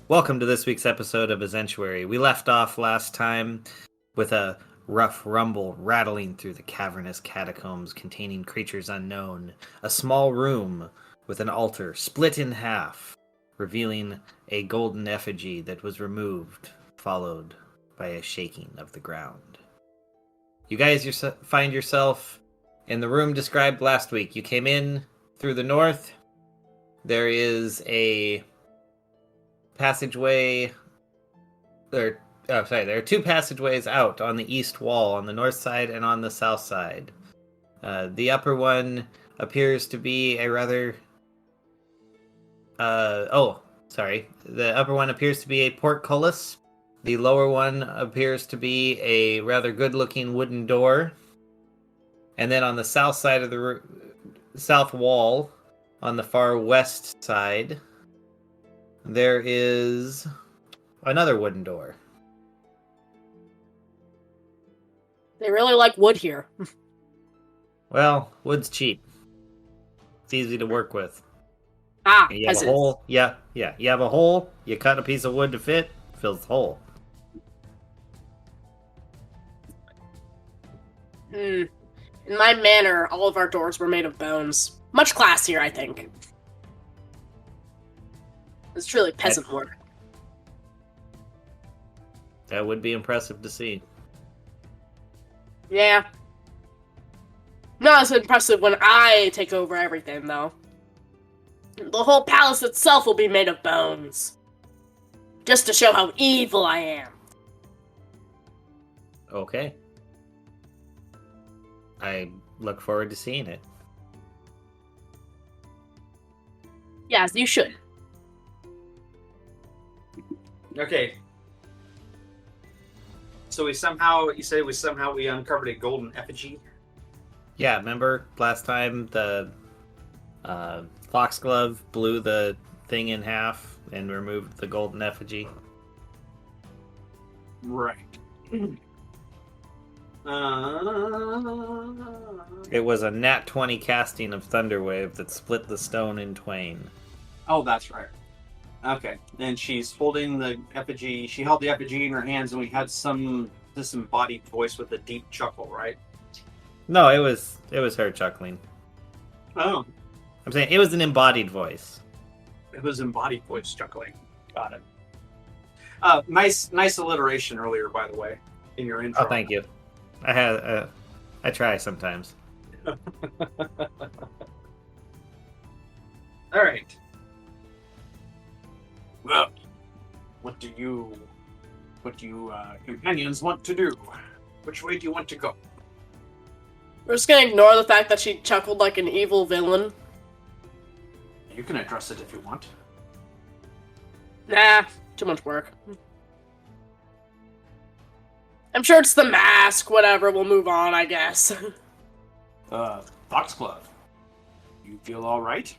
Welcome to this week's episode of Ezentuary. We left off last time with a rough rumble rattling through the cavernous catacombs containing creatures unknown. A small room with an altar split in half, revealing a golden effigy that was removed, followed by a shaking of the ground. You guys find yourself in the room described last week. You came in through the north. There is a passageway. There are two passageways out on the east wall, on the north side and on the south side. The upper one appears to be a rather... The upper one appears to be a portcullis. The lower one appears to be a rather good-looking wooden door. And then on the south side of the south wall, on the far west side, there is another wooden door. They really like wood here. Well, wood's cheap. It's easy to work with. You have a peasants. hole. Yeah. You have a hole. You cut a piece of wood to fit. Fills the hole. In my manor, all of our doors were made of bones. Much classier, I think. It's truly peasant work. That would be impressive to see. Yeah. Not as impressive when I take over everything, though. The whole palace itself will be made of bones. Just to show how evil I am. Okay. I look forward to seeing it. Yes, you should. Okay. So you said we uncovered a golden effigy? Yeah, remember last time the Foxglove blew the thing in half and removed the golden effigy? Right. It was a nat 20 casting of Thunderwave that split the stone in twain. Oh, that's right. Okay. And she's holding the effigy. She held the effigy in her hands, and we had some disembodied voice with a deep chuckle, right? No, it was her chuckling. Oh. I'm saying it was an embodied voice. It was embodied voice chuckling. Got it. Nice alliteration earlier, by the way, in your intro. Oh, thank you. I try sometimes. All right. Well, what do you companions want to do? Which way do you want to go? We're just gonna ignore the fact that she chuckled like an evil villain. You can address it if you want. Nah, too much work. I'm sure it's the mask, whatever, we'll move on, I guess. Foxglove, you feel all right?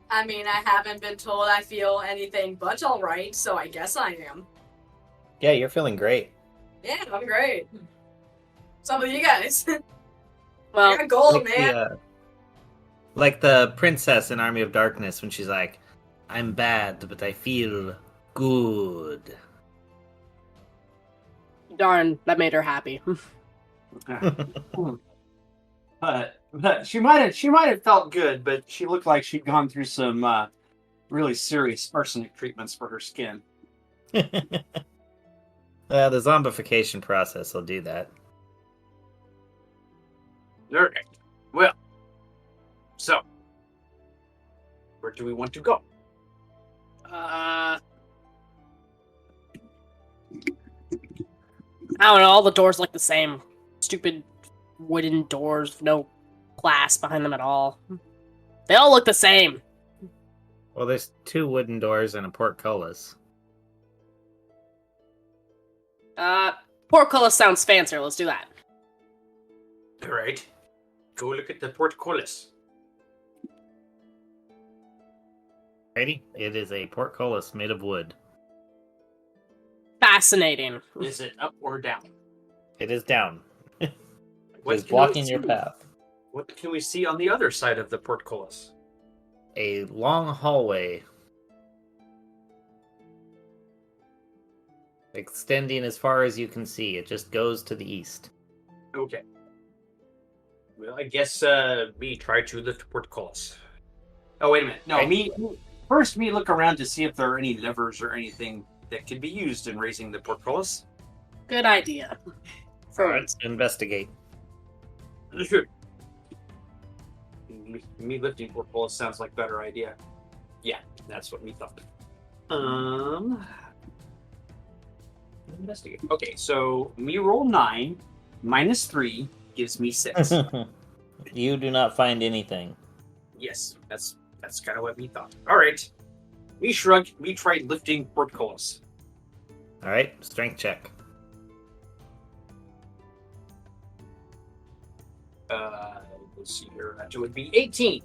I mean, I haven't been told I feel anything but alright, so I guess I am. Yeah, you're feeling great. Yeah, I'm great. Some of you guys. Well, I got gold, Like man. like the princess in Army of Darkness when she's like, I'm bad, but I feel good. darn, that made her happy. But she might have felt good, but she looked like she'd gone through some really serious arsenic treatments for her skin. The zombification process will do that. All right. Well, so where do we want to go? I don't know, all the doors look the same. Stupid wooden doors with no glass behind them at all. They all look the same. Well, there's two wooden doors and a portcullis. Portcullis sounds fancier, let's do that. All right. Go look at the portcullis. Ready? It is a portcullis made of wood. Fascinating. Is it up or down? It is down. What It's can we blocking your see? path. What can we see on the other side of the portcullis? A long hallway extending as far as you can see. It just goes to the east. Okay. Well, I guess me try to lift portcullis. Oh, wait a minute. No, Okay. me look around to see if there are any levers or anything that can be used in raising the portcullis. Good idea. Let's investigate. Me lifting portcullis sounds like a better idea. Yeah, that's what me thought. Investigate. Okay, so me roll 9 minus 3 gives me 6. You do not find anything. Yes, that's kind of what me thought. All right, me shrug. Me tried lifting portcullis. All right, strength check. Let's see here. That would be 18.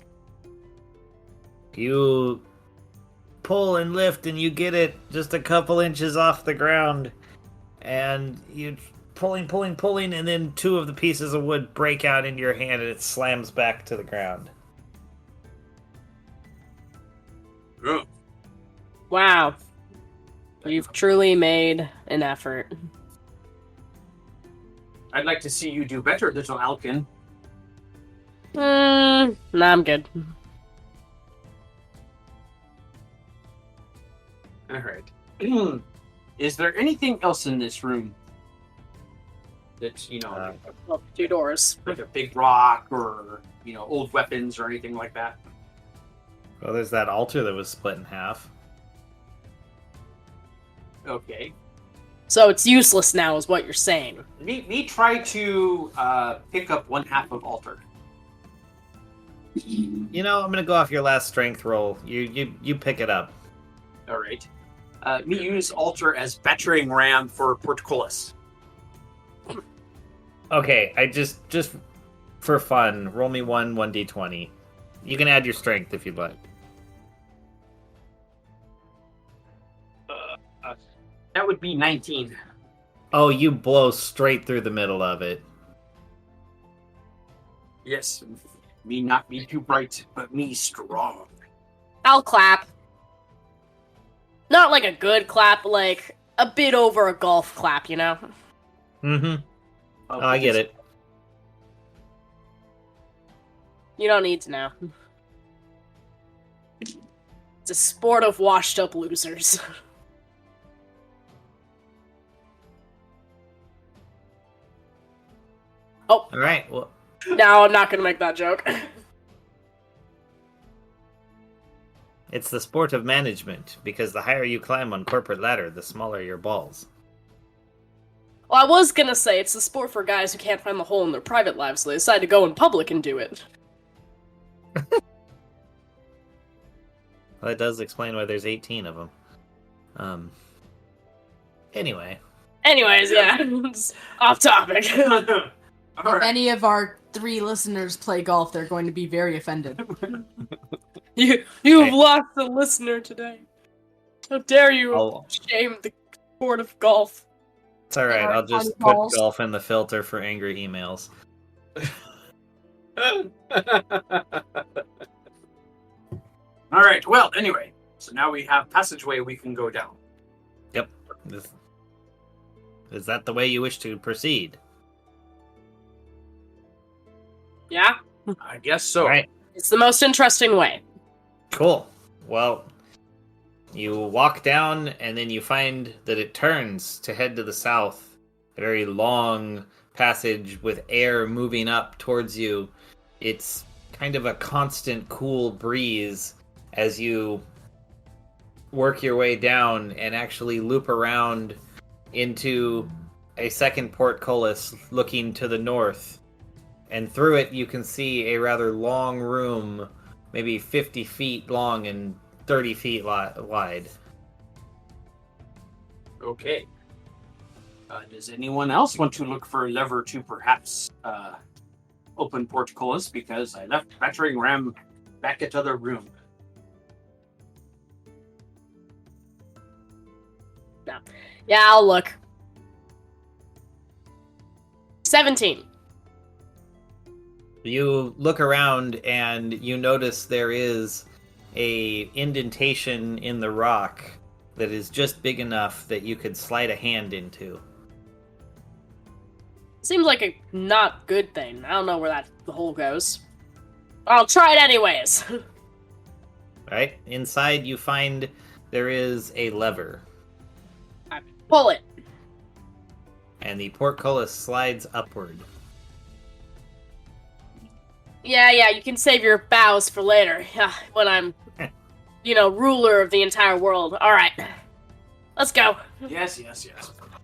You pull and lift, and you get it just a couple inches off the ground, and you pulling, and then 2 of the pieces of wood break out into your hand, and it slams back to the ground. Oh. Wow. You've truly made an effort. I'd like to see you do better, little Alkin. Nah, I'm good. All right. Is there anything else in this room that's Well, 2 doors. like a big rock or old weapons or anything like that? Well, there's that altar that was split in half. Okay. So it's useless now, is what you're saying. Me try to pick up 1/2 of altar. I'm gonna go off your last strength roll. You pick it up. All right. Me use altar as battering ram for portcullis. Okay, I just for fun, roll me 1d20. You can add your strength if you'd like. That would be 19. Oh, you blow straight through the middle of it. Yes. Me not be too bright, but me strong. I'll clap. Not like a good clap, like a bit over a golf clap, you know? Mm-hmm. Oh, I get it. You don't need to know. It's a sport of washed up losers. Oh, All right. Well, no, I'm not gonna make that joke. it's the sport of management, because the higher you climb on corporate ladder, the smaller your balls. Well, I was gonna say it's the sport for guys who can't find the hole in their private lives, so they decide to go in public and do it. Well, that does explain why there's 18 of them. Anyway. Anyways, yeah, it's off topic. All If right. any of our 3 listeners play golf, they're going to be very offended. You've lost a listener today. How dare you shame the sport of golf? It's all right. Alright, I'll just on put balls. golf in the filter for angry emails. All right. Well, anyway, so now we have passageway we can go down. Is that the way you wish to proceed? Yeah, I guess so. All right. it's the most interesting way. Cool. Well, you walk down, and then you find that it turns to head to the south. A very long passage with air moving up towards you. It's kind of a constant cool breeze as you work your way down and actually loop around into a second portcullis looking to the north. And through it, you can see a rather long room, maybe 50 feet long and 30 feet wide. Okay. Does anyone else want to look for a lever to perhaps open portcullis? Because I left battering ram back at other room. Yeah, I'll look. 17. You look around and you notice there is a indentation in the rock that is just big enough that you could slide a hand into. Seems like a not good thing. I don't know where the hole goes. I'll try it anyways. Right? Inside you find there is a lever, I pull it. and the portcullis slides upward. Yeah, you can save your bows for later. When I'm, ruler of the entire world. Alright. Let's go. Yes.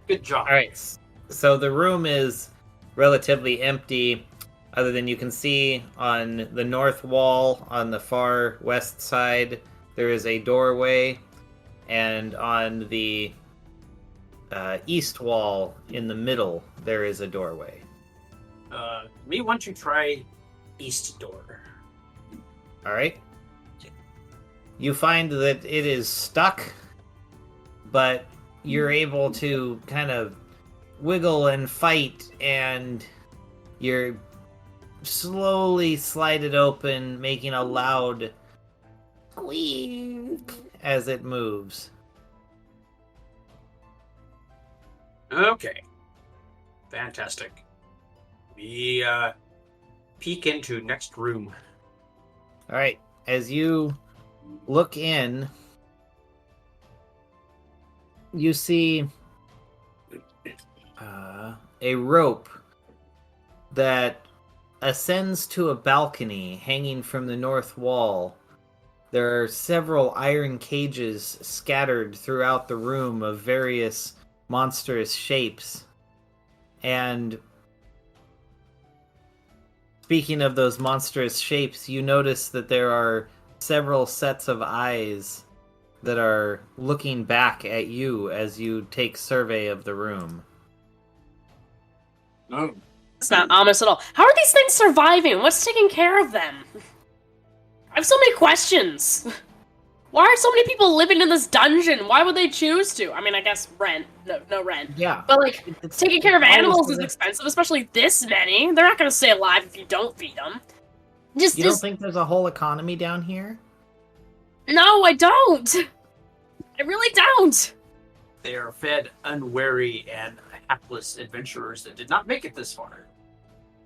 Good job. Alright, so the room is relatively empty, other than you can see on the north wall on the far west side, there is a doorway, and on the east wall in the middle, there is a doorway. Me want to try east door. Alright. You find that it is stuck, but you're able to kind of wiggle and fight, and you're slowly slide it open, making a loud squeak as it moves. Okay. Fantastic. We peek into next room. Alright, as you look in, you see a rope that ascends to a balcony hanging from the north wall. There are several iron cages scattered throughout the room of various monstrous shapes. And speaking of those monstrous shapes, you notice that there are several sets of eyes that are looking back at you as you take survey of the room. Oh. It's not ominous at all. How are these things surviving? What's taking care of them? I have so many questions. Why are so many people living in this dungeon? Why would they choose to? I mean, I guess rent. No rent. Yeah. But, taking care of animals is the- expensive, especially this many. They're not going to stay alive if you don't feed them. You don't think there's a whole economy down here? No, I don't. I really don't. They are fed unwary and hapless adventurers that did not make it this far.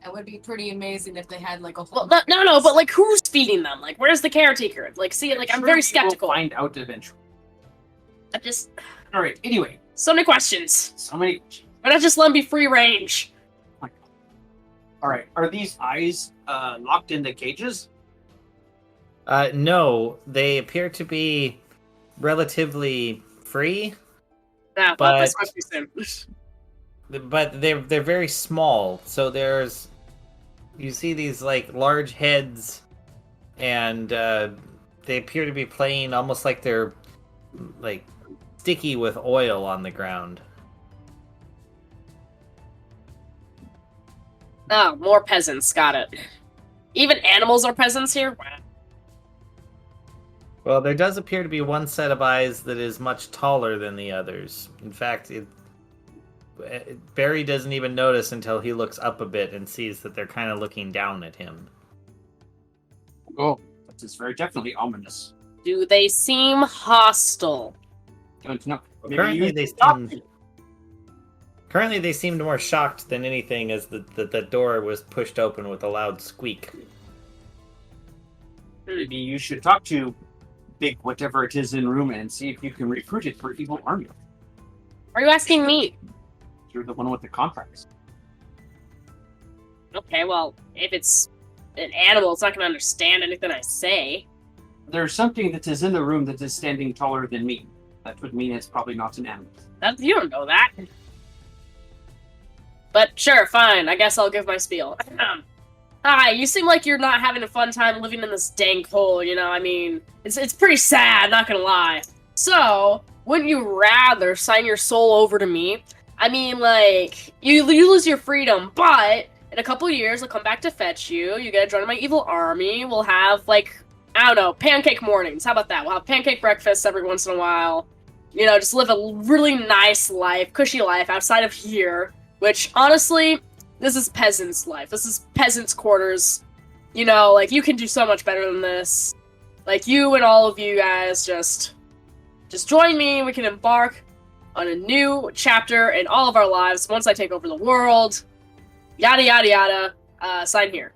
It would be pretty amazing if they had like a whole. Well, no, but who's feeding them? Where's the caretaker? I'm Sure very we skeptical. will find out eventually. I'm just All right. Anyway, so many questions. so many. Why not just let them be free range? All right. Are these eyes locked in the cages? No, they appear to be relatively free, Yeah, But- this must be soon. but they're very small. So you see these large heads, and they appear to be playing almost like they're sticky with oil on the ground. Oh, more peasants. Got it. Even animals are peasants here? Wow. Well, there does appear to be one set of eyes that is much taller than the others. In fact, Barry doesn't even notice until he looks up a bit and sees that they're kind of looking down at him. Oh, that is very definitely ominous. Do they seem hostile? Don't know. Maybe Currently, you they stop seem it. Currently, they seemed more shocked than anything as the door was pushed open with a loud squeak. Maybe you should talk to Big whatever it is in room and see if you can recruit it for evil army. Are you asking me? You're the one with the contracts. Okay, well, if it's an animal, it's not going to understand anything I say. There's something that is in the room that is standing taller than me. That would mean it's probably not an animal. You don't know that. But sure, fine. I guess I'll give my spiel. Hi, you seem like you're not having a fun time living in this dank hole, I mean, it's pretty sad, not gonna lie. So, wouldn't you rather sign your soul over to me? I mean, you lose your freedom, but in a couple years, I'll come back to fetch you, you get to join my evil army, we'll have, I don't know, pancake mornings, how about that? We'll have pancake breakfasts every once in a while. Just live a really nice life, cushy life outside of here, which, honestly, this is peasants' life. This is peasants' quarters. You can do so much better than this. You and all of you guys just Just join me, we can embark on a new chapter in all of our lives once I take over the world. Yada yada yada. Sign here.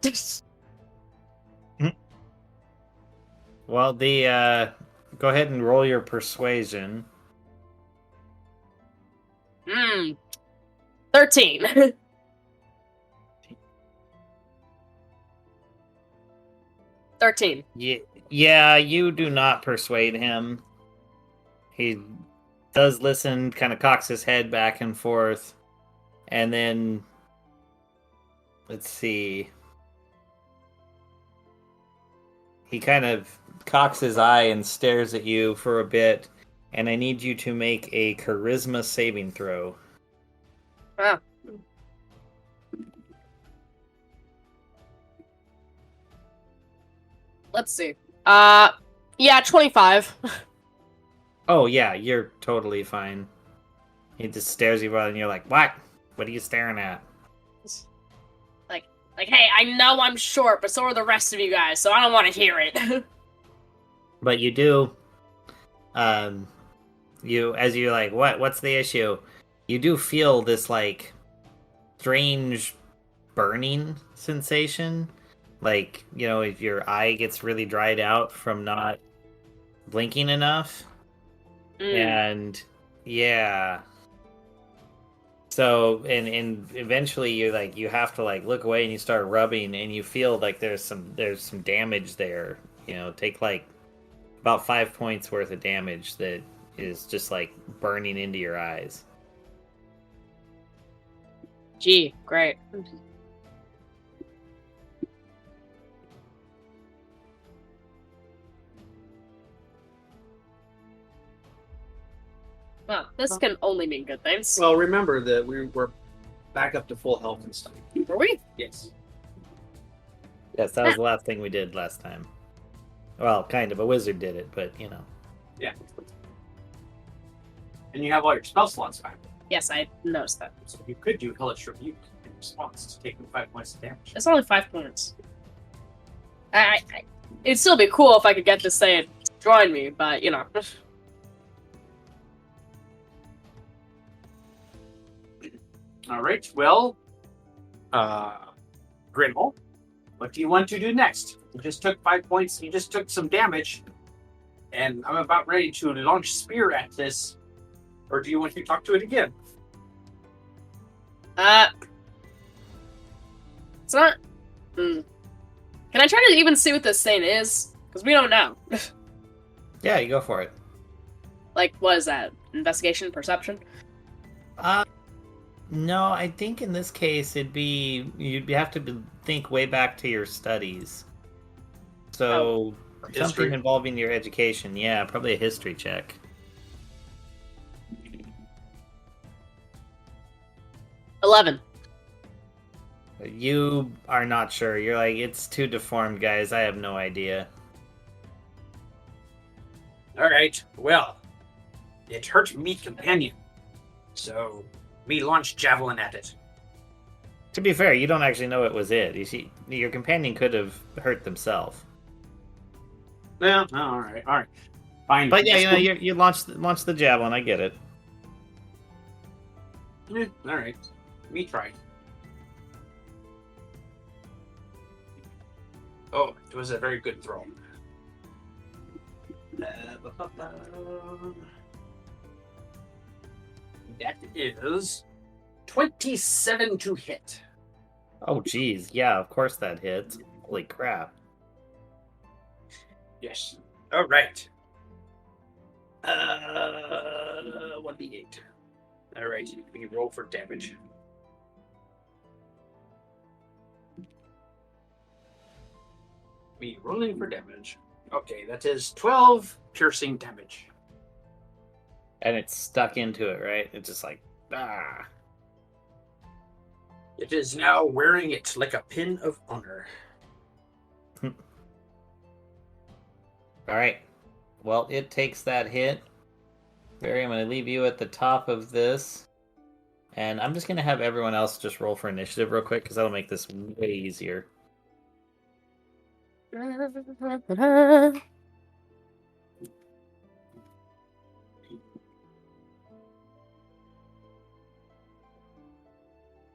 Well, go ahead and roll your persuasion. 13. 13. Yeah, you do not persuade him. He does listen, kind of cocks his head back and forth, and then let's see. He kind of cocks his eye and stares at you for a bit, and I need you to make a charisma saving throw. Wow. Let's see. Yeah, 25. Oh yeah, you're totally fine. He just stares at you and you're like, "What? What are you staring at?" Like, hey, I know I'm short, but so are the rest of you guys, so I don't want to hear it. But you do. As you're like, what's the issue? You do feel this like strange burning sensation, like, you know, if your eye gets really dried out from not blinking enough. And yeah, so and eventually you have to like look away and you start rubbing and you feel like there's some damage there, you know. Take like about 5 points worth of damage that is just like burning into your eyes. Gee, great. Well, this can only mean good things. Well, remember that we were back up to full health and stuff. Were we? Yes. Yes, that was the last thing we did last time. Well, kind of. A wizard did it, but you know. Yeah. And you have all your spell slots back. Yes, I noticed that. So you could do Hellish Rebuke in response to taking 5 points of damage. It's only 5 points. It'd still be cool if I could get to say it, join me, but, you know. Alright, well, Grimble, what do you want to do next? You just took 5 points, you just took some damage, and I'm about ready to launch Spear at this. Or do you want to talk to it again? It's not... Can I try to even see what this thing is? Because we don't know. Yeah, you go for it. Like, what is that? Investigation? Perception? No, I think in this case you'd have to think way back to your studies. So History. something involving your education. Yeah, probably a history check. 11. You are not sure. You're like, it's too deformed, guys. I have no idea. Alright, well, it hurt me companion. So, me launch Javelin at it. To be fair, you don't actually know it was it. You see, your companion could have hurt themselves. Yeah, alright. Fine. But yeah, you know, you launched the javelin. I get it. Yeah, alright. Me try. Oh, it was a very good throw. That is 27 to hit. Oh, geez. Yeah, of course that hits. Holy crap. Yes. All right. 1d8. All right. We roll for damage. Me rolling for damage. Okay, that is 12 piercing damage. And it's stuck into it, right? It's just like, ah. It is now wearing it like a pin of honor. All right. Well, it takes that hit. Barry, I'm going to leave you at the top of this. And I'm just going to have everyone else just roll for initiative real quick, because that'll make this way easier.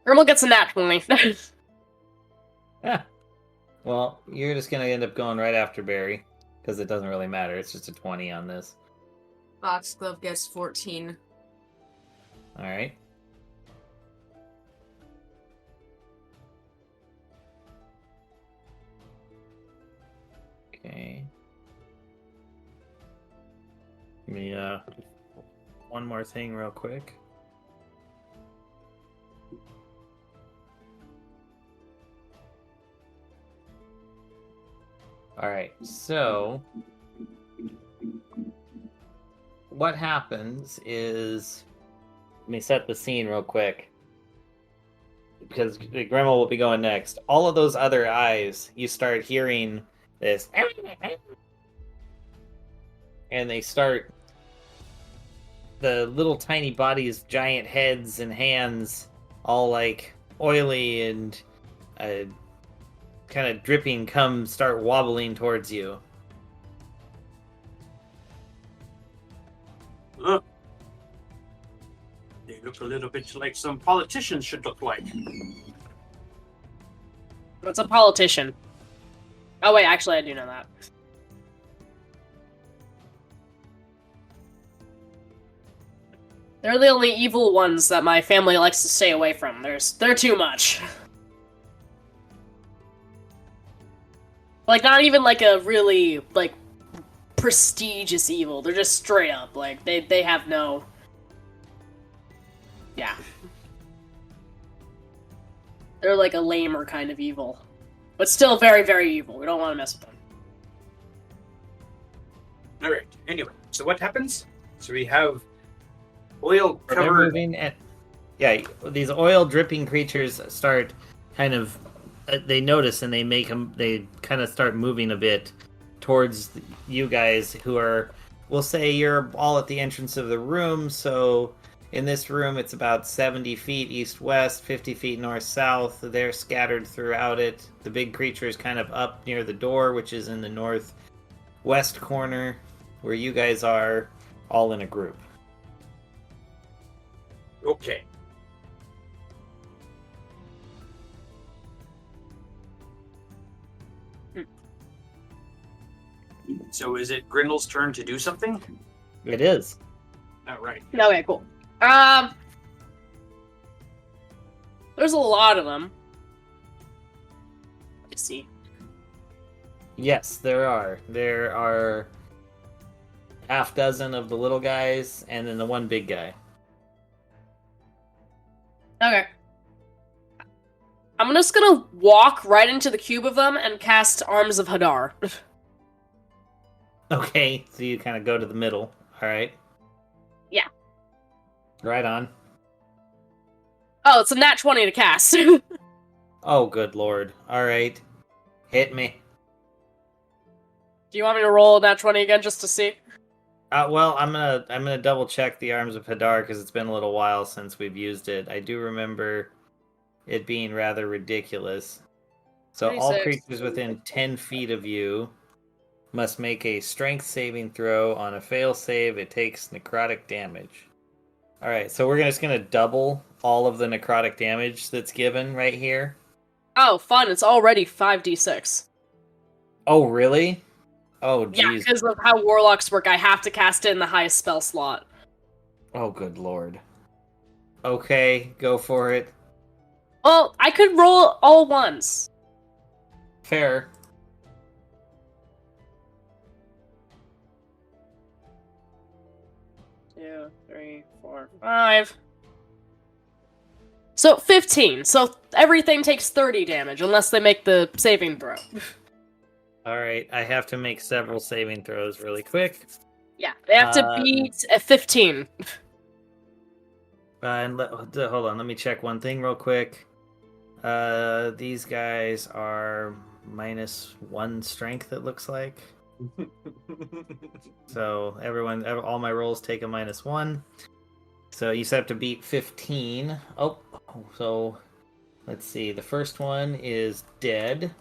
Grimmel gets a nat 20. Yeah. Well, you're just gonna end up going right after Barry because it doesn't really matter. It's just a 20 on this. Foxglove gets 14. All right. Okay. Give me one more thing real quick. All right. So what happens is, let me set the scene real quick because Grandma will be going next. All of those other eyes, you start hearing this, and they start, the little tiny bodies, giant heads and hands, all like oily and kind of dripping, start wobbling towards you. Look. They look a little bit like some politicians should look like. What's a politician? Oh wait, actually I do know that. They're the only evil ones that my family likes to stay away from. They're too much. Like, not even like a really, like, prestigious evil. They're just straight up. Like, they have no... Yeah. They're like a lamer kind of evil. But still very, very evil. We don't want to mess with them. Alright, anyway, so what happens? So we have oil They're covered. moving and yeah, these oil dripping creatures start kind of, they notice and they kind of start moving a bit towards you guys, who are, we'll say you're all at the entrance of the room. So in this room it's about 70 feet east-west, 50 feet north-south. They're scattered throughout it. The big creature is kind of up near the door, which is in the northwest corner, where you guys are all in a group. Okay. So is it Grindel's turn to do something? It is. Alright. Okay, cool. There's a lot of them. Let's see. Yes, there are. There are half dozen of the little guys, and then the one big guy. Okay. I'm just gonna walk right into the cube of them and cast Arms of Hadar. Okay, so you kind of go to the middle. All right. Yeah. Right on. Oh, it's a nat 20 to cast. Oh, good lord. All right. Hit me. Do you want me to roll a nat 20 again just to see? Well, I'm gonna double check the Arms of Hadar because it's been a little while since we've used it. I do remember it being rather ridiculous. So all 26. creatures within 10 feet of you must make a strength saving throw. On a fail save, it takes necrotic damage. All right, so we're just gonna double all of the necrotic damage that's given right here. Oh, fun. It's already 5d6. Oh, really? Oh, Yeah, jeez. because of how warlocks work, I have to cast it in the highest spell slot. Oh, good lord. Okay, go for it. Well, I could roll all ones. Fair. Two, three, four, 5. So 15. So everything takes 30 damage unless they make the saving throw. All right, I have to make several saving throws really quick. Yeah, they have to beat a 15. And hold on, let me check one thing real quick. These guys are -1 strength, it looks like. So all my rolls take a -1. So you just have to beat 15. Oh, so let's see. The first one is dead.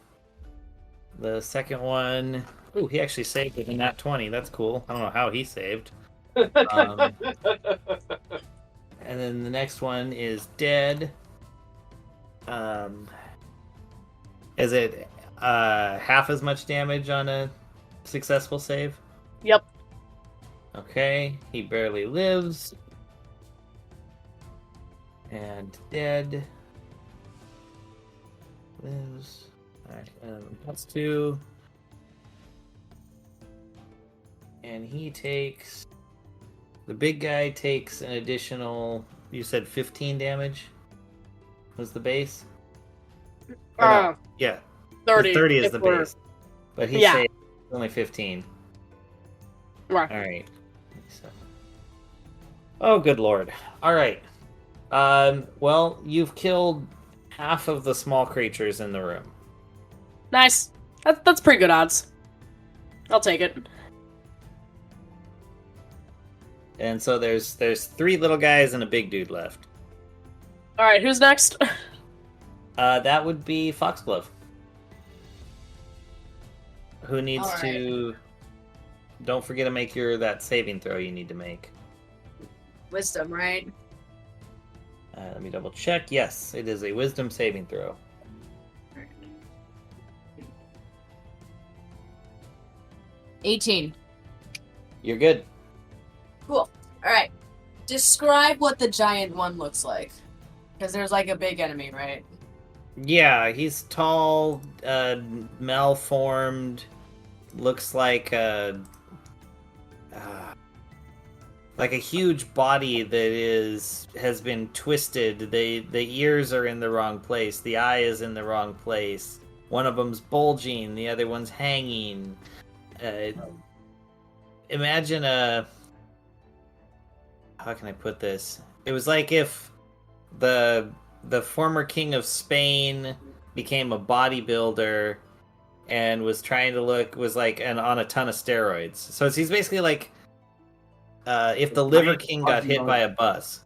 The second one, ooh, he actually saved with a nat 20. That's cool. I don't know how he saved. And then the next one is dead. Is it half as much damage on a successful save? Yep. Okay, he barely lives. And dead. Lives. Alright, that's 2. And he takes... The big guy takes an additional... You said 15 damage? Was the base? Or no, yeah. 30. 30 is if the we're- base. But he Yeah. saved only 15. Right. Alright. Oh, good lord. Alright. Well, you've killed half of the small creatures in the room. Nice. That's pretty good odds. I'll take it. And so there's 3 little guys and a big dude left. Alright, who's next? That would be Foxglove. Who needs All right. to... Don't forget to make that saving throw you need to make. Wisdom, right? Let me double check. Yes, it is a wisdom saving throw. 18. You're good. Cool. All right. Describe what the giant one looks like. Because there's like a big enemy, right? Yeah, he's tall, malformed, looks like a huge body that has been twisted. The ears are in the wrong place. The eye is in the wrong place. One of them's bulging. The other one's hanging. Imagine how can I put this? It was like if the former king of Spain became a bodybuilder and was trying to was on a ton of steroids. So he's basically like if the Liver King got hit by a bus.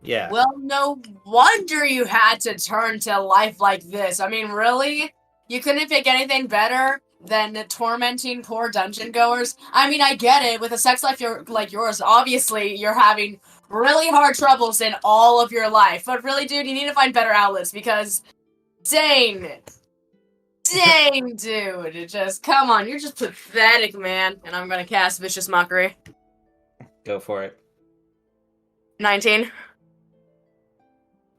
Yeah. Well, no wonder you had to turn to life like this. I mean, really? You couldn't pick anything better than tormenting poor dungeon goers? I mean, I get it. With a sex life like yours, obviously you're having really hard troubles in all of your life. But really, dude, you need to find better outlets because... Dang, dude. Just, come on. You're just pathetic, man. And I'm gonna cast Vicious Mockery. Go for it. 19.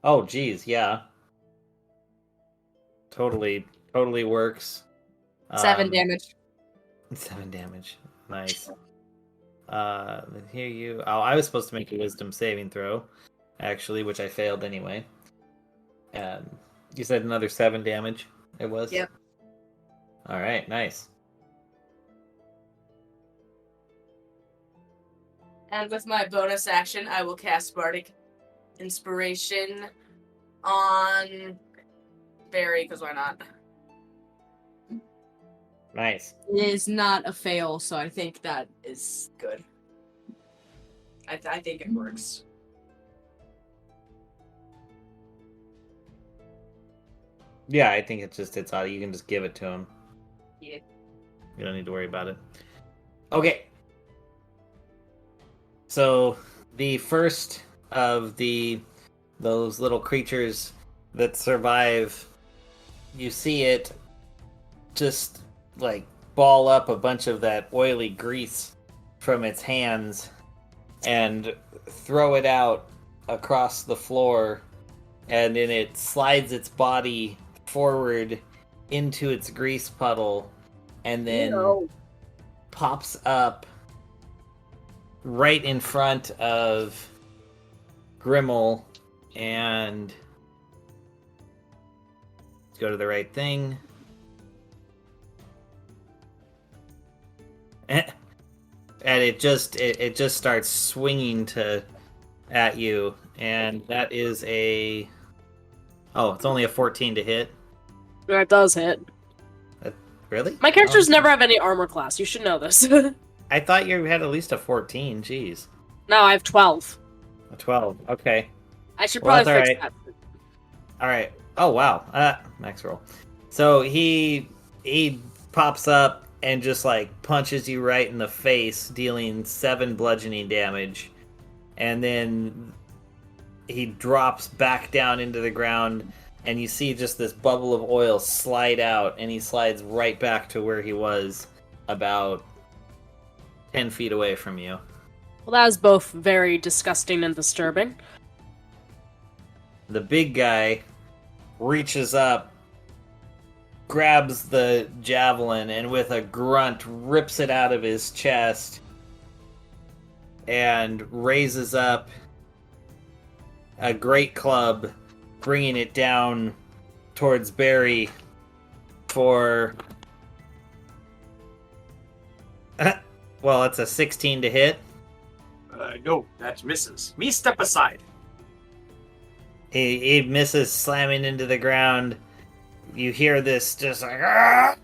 Oh, geez, yeah. Totally works. 7 damage. 7 damage. Nice. Here you... Oh, I was supposed to make a wisdom saving throw, actually, which I failed anyway. You said another 7 damage, it was? Yep. Alright, nice. And with my bonus action, I will cast Bardic Inspiration on Barry, because why not? Nice. It is not a fail, so I think that is good. I think it works. Yeah, I think it's out. You can just give it to him. Yeah. You don't need to worry about it. Okay. So the first of those little creatures that survive, you see it just like ball up a bunch of that oily grease from its hands and throw it out across the floor, and then it slides its body forward into its grease puddle and then pops up right in front of Grimmel. And go to the right thing. And it just starts swinging at you, and that is it's only a 14 to hit. That does hit. Really? My characters never have any armor class. You should know this. I thought you had at least a 14. Jeez. No, I have 12. A 12. Okay. I should Well, probably that's fix all that. All right. Oh wow. Max roll. So he pops up and just like punches you right in the face, dealing 7 bludgeoning damage, and then he drops back down into the ground, and you see just this bubble of oil slide out, and he slides right back to where he was, about 10 feet away from you. Well, that was both very disgusting and disturbing. The big guy reaches up, grabs the javelin, and with a grunt rips it out of his chest and raises up a great club, bringing it down towards Barry for... well, it's a 16 to hit. No, that misses. Me step aside. He misses, slamming into the ground. You hear this just like, "Ah!"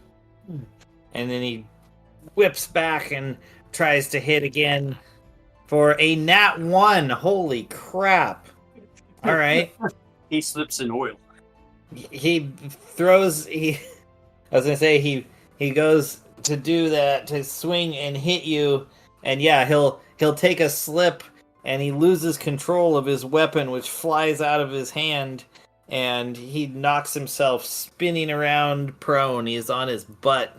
And then he whips back and tries to hit again for a nat 1. Holy crap. All right. He slips in oil. He throws, I was going to say, he goes to do that, to swing and hit you. And yeah, he'll take a slip, and he loses control of his weapon, which flies out of his hand, and he knocks himself spinning around prone. He is on his butt,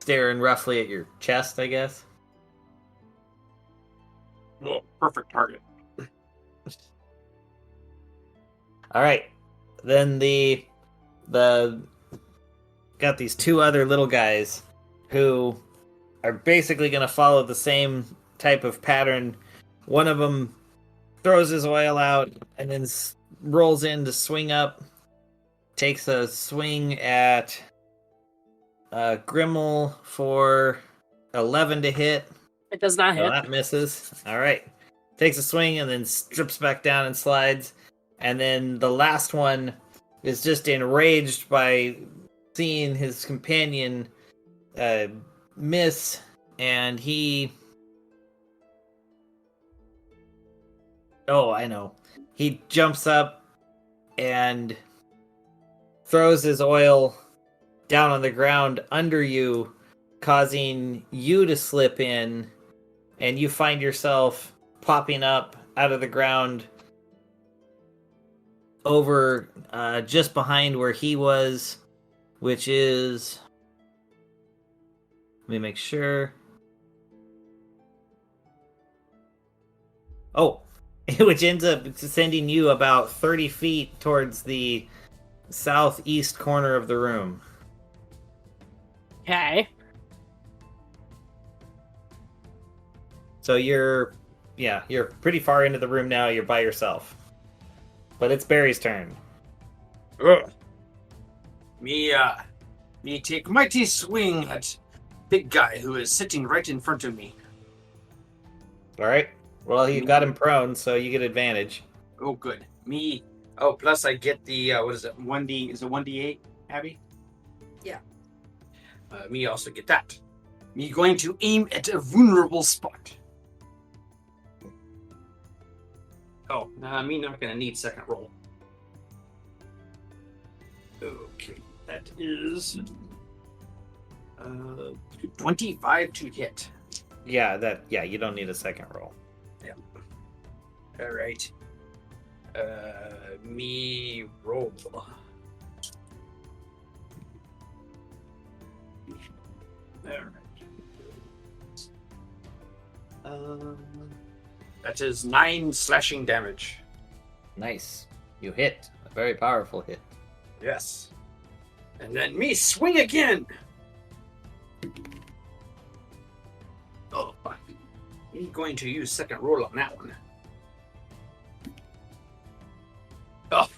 staring roughly at your chest, I guess. Oh, perfect target. All right. Then the got these two other little guys who are basically going to follow the same type of pattern. One of them throws his oil out and then rolls in to swing up. Takes a swing at Grimmel for 11 to hit. It does not So hit. that misses. All right. Takes a swing and then strips back down and slides. And then the last one is just enraged by seeing his companion miss, and he... Oh, I know. He jumps up and throws his oil down on the ground under you, causing you to slip in, and you find yourself popping up out of the ground over just behind where he was, which is... Let me make sure. Oh, which ends up sending you about 30 feet towards the southeast corner of the room. Okay. So you're pretty far into the room now. You're by yourself. But it's Barry's turn. Ugh. Me take mighty swing at big guy who is sitting right in front of me. All right. Well, you got him prone, so you get advantage. Oh, good. Me. Oh, plus I get the what is it? 1D? Is it 1d8, Abby? Yeah. Me also get that. Me going to aim at a vulnerable spot. Oh, me not gonna need second roll. Okay, that is 25 to hit. Yeah, you don't need a second roll. All right. Me roll. All right. That is 9 slashing damage. Nice. You hit. A very powerful hit. Yes. And then me swing again. Oh, fuck. Me going to use second roll on that one. Oh,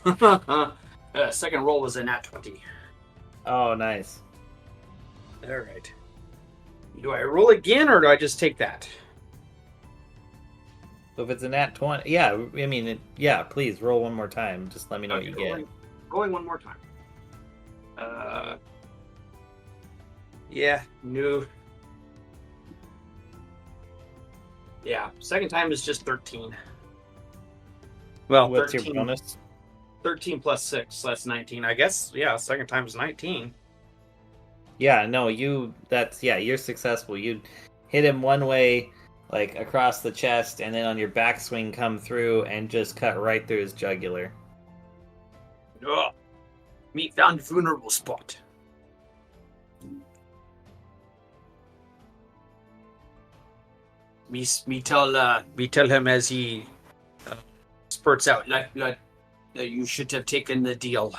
second roll was a nat 20. Oh, nice. All right. Do I roll again or do I just take that? So if it's a nat 20, yeah, I mean, please roll one more time. Just let me know what you get. Rolling one more time. Yeah, new. Yeah, second time is just 13. Well, What's 13, your bonus? 13 plus 6, so that's 19. I guess, yeah, second time is 19. Yeah, no, you're successful. You hit him one way, like across the chest, and then on your backswing come through and just cut right through his jugular. Oh, me found vulnerable spot. Me tell him as he spurts out like blood that you should have taken the deal.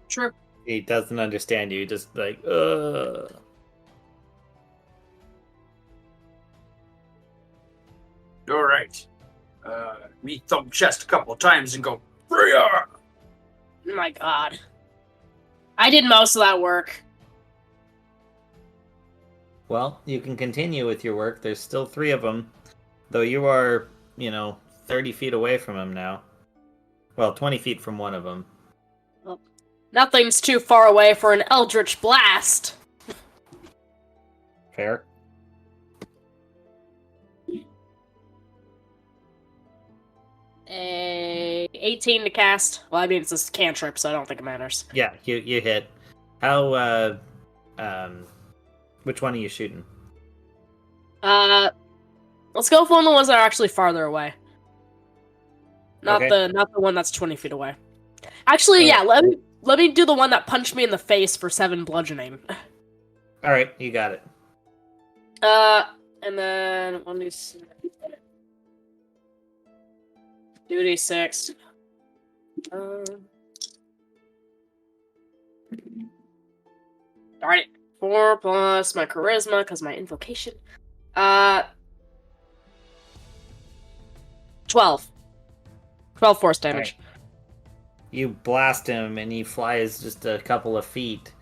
Sure. He doesn't understand you, just like, ugh. All right. Me thump chest a couple times and go, Freya! Oh my god. I did most of that work. Well, you can continue with your work. There's still 3 of them, though you are, 30 feet away from him now. Well, 20 feet from one of them. Nothing's too far away for an eldritch blast. Fair. A 18 to cast. Well, I mean, it's a cantrip, so I don't think it matters. Yeah, you hit. How, which one are you shooting? Let's go for one of the ones that are actually farther away. Not Okay. the one that's 20 feet away. Actually, yeah, let me do the one that punched me in the face for 7 bludgeoning. Alright, you got it. And then 1d6. 2d6. Darn it. 4 plus my charisma, because my invocation. 12. 12 force damage. You blast him, and he flies just a couple of feet,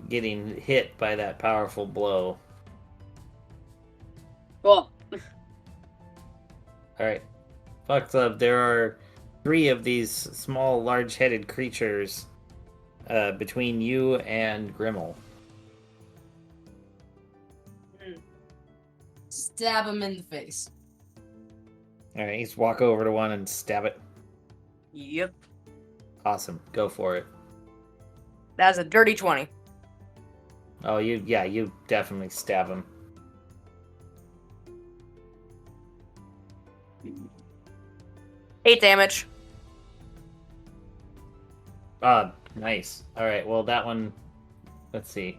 getting hit by that powerful blow. Cool. Alright. Fuck Club, there are 3 of these small, large-headed creatures between you and Grimmel. Stab him in the face. Alright, just walk over to one and stab it. Yep. Awesome. Go for it. That's a dirty 20. Oh, you definitely stab him. 8 damage. Nice. Alright, well that one, let's see.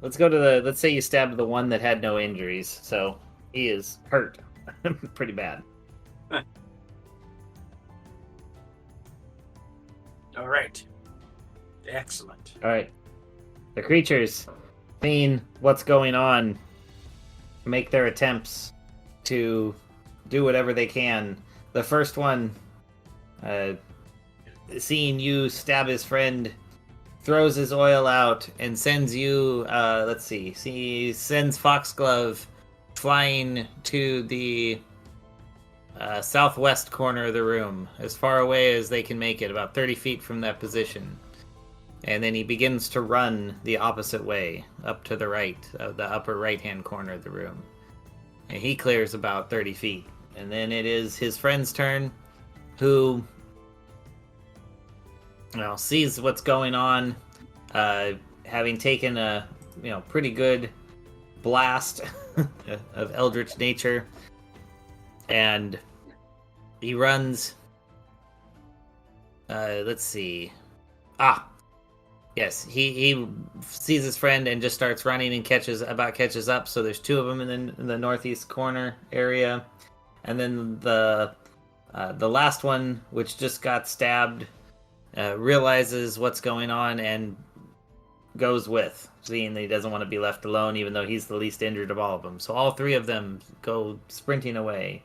Let's say you stabbed the one that had no injuries, so he is hurt. Pretty bad. All right. Excellent. Alright. The creatures, seeing what's going on, make their attempts to do whatever they can. The first one, seeing you stab his friend, throws his oil out and sends you, he sends Foxglove flying to the southwest corner of the room, as far away as they can make it, about 30 feet from that position. And then he begins to run the opposite way, up to the right, the upper right-hand corner of the room. And he clears about 30 feet. And then it is his friend's turn, who sees what's going on, having taken a pretty good blast of eldritch nature, and he runs. Let's see. Yes, he sees his friend and just starts running and catches up. So there's 2 of them in the northeast corner area, and then the last one, which just got stabbed, realizes what's going on and goes with, seeing that he doesn't want to be left alone, even though he's the least injured of all of them. So all 3 of them go sprinting away.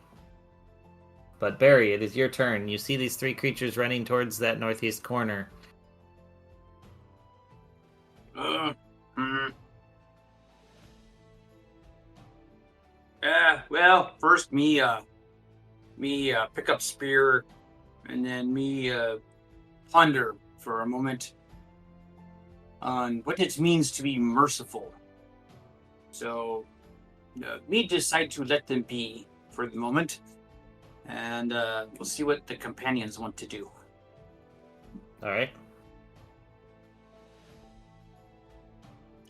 But Barry, it is your turn. You see these 3 creatures running towards that northeast corner. Well, first me pick up spear, and then me ponder for a moment on what it means to be merciful. So, me decide to let them be for the moment, and we'll see what the companions want to do. All right.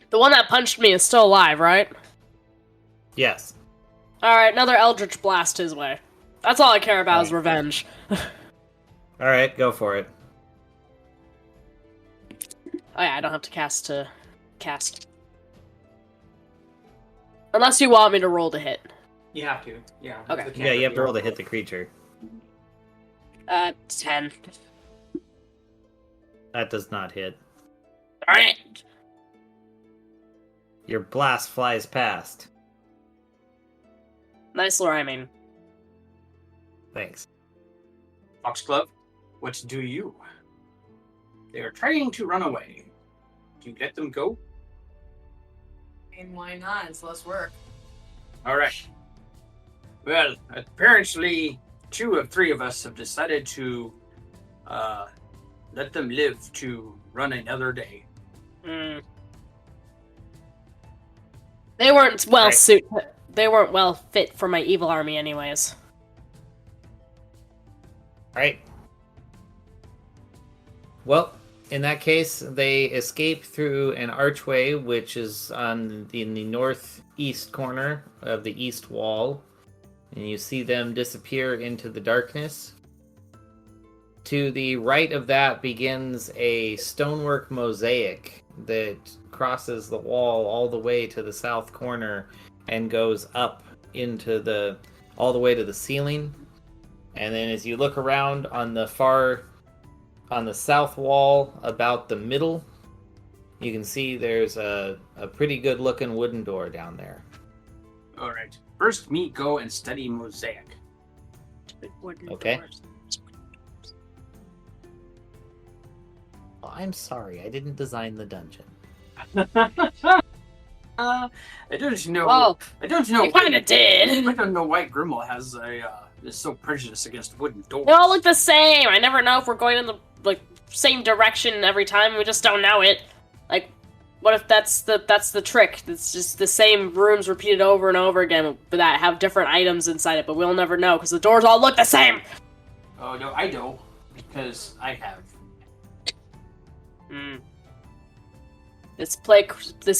The one that punched me is still alive, right? Yes. Alright, another Eldritch Blast his way. That's all I care about is revenge. All right, go for it. Oh yeah, I don't have to cast. Unless you want me to roll to hit. You have to. Yeah. Okay. The Yeah, you have to roll to cantrip. hit the creature. 10. That does not hit. Darn it! Your blast flies past. Nice rhyming. Thanks. Foxglove, what do you? They are trying to run away. Do you let them go? I mean, why not? It's less work. All right. Well, apparently, 2 of 3 of us have decided to let them live to run another day. They weren't well Right. suited. They weren't well fit for my evil army, anyways. Right. Well, in that case, they escape through an archway, which is in the northeast corner of the east wall, and you see them disappear into the darkness. To the right of that begins a stonework mosaic that crosses the wall all the way to the south corner and goes up into all the way to the ceiling. And then as you look around on the south wall, about the middle, you can see there's a pretty good looking wooden door down there. All right. First, me go and study mosaic. Okay. Oh, I'm sorry, I didn't design the dungeon. I don't know. Well, I don't know. you kind of did. I don't know why Grimmel has is so prejudiced against wooden doors. They all look the same. I never know if we're going in the same direction every time. We just don't know it. Like, what if that's the trick? It's just the same rooms repeated over and over again, but that have different items inside it. But we'll never know because the doors all look the same. Oh no, I know because I have. This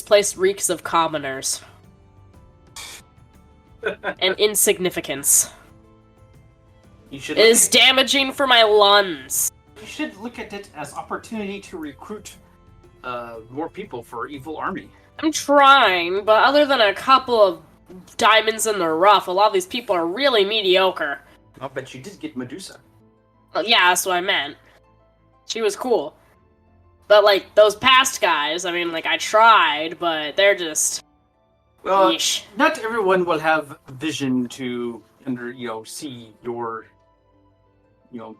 place reeks of commoners and insignificance. You should. It is damaging for my lungs. You should look at it as opportunity to recruit more people for Evil Army. I'm trying, but other than a couple of diamonds in the rough, a lot of these people are really mediocre. I'll bet you did get Medusa. Well, yeah, that's what I meant. She was cool. But, like, those past guys, I mean, like, I tried, but they're just... Well, yeesh. not everyone will have vision to see your, not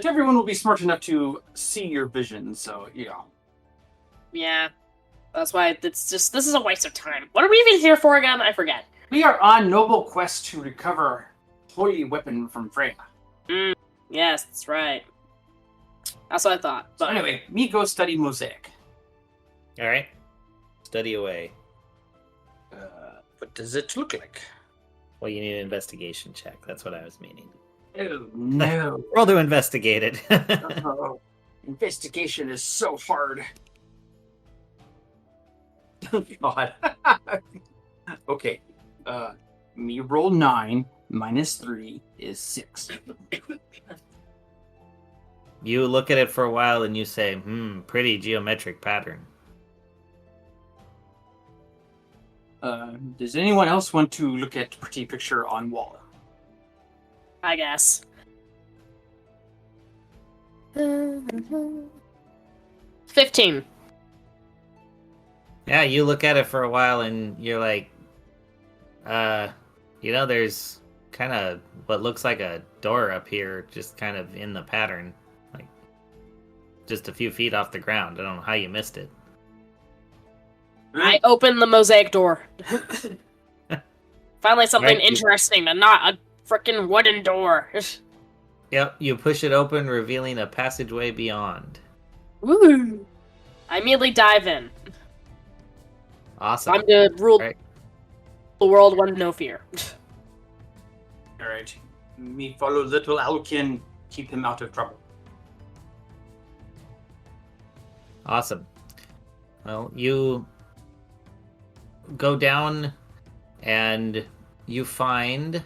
everyone will be smart enough to see your vision, so, Yeah. That's why this is a waste of time. What are we even here for again? I forget. We are on noble quest to recover holy weapon from Freya. Yes, that's right. That's what I thought. So But anyway, me go study mosaic. All right, study away. What does it look like? Well, you need an investigation check. That's what I was meaning. Oh, no. Roll to investigate it. Oh, investigation is so hard. God. Okay. Me roll 9 minus 3 is 6. You look at it for a while and you say, pretty geometric pattern. Does anyone else want to look at pretty picture on wall? I guess. 15. Yeah, you look at it for a while and you're like, there's kind of what looks like a door up here, just kind of in the pattern, like just a few feet off the ground. I don't know how you missed it. I open the mosaic door. Finally something Right. interesting and not a frickin' wooden door. Yep, you push it open, revealing a passageway beyond. Woo! I immediately dive in. Awesome. I'm to rule Right. the world with no fear. Alright. Me follow little Alkin, keep him out of trouble. Awesome. Well, you go down and you find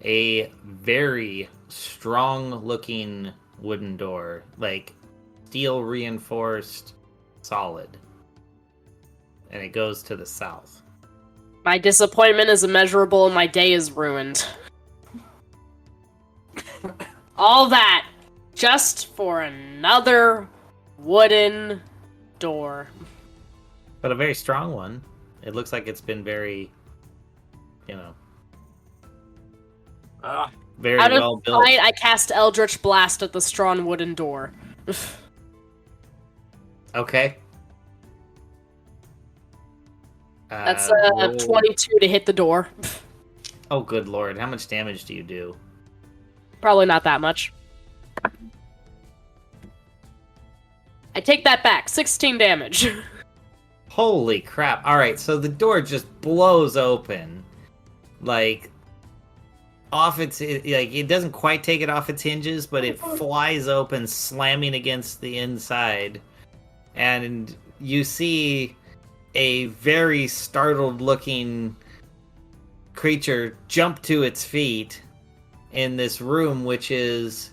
a very strong-looking wooden door, like steel reinforced, solid, and it goes to the south. My disappointment is immeasurable and my day is ruined. All that just for another wooden door. But a very strong one. It looks like it's been very, very Out of well built. spite, I cast Eldritch Blast at the strong wooden door. Okay. That's roll- 22 to hit the door. Oh, good lord. How much damage do you do? Probably not that much. I take that back. 16 damage. Holy crap. Alright, so the door just blows open. Like, it doesn't quite take it off its hinges, but it flies open, slamming against the inside. And you see a very startled looking creature jump to its feet in this room, which is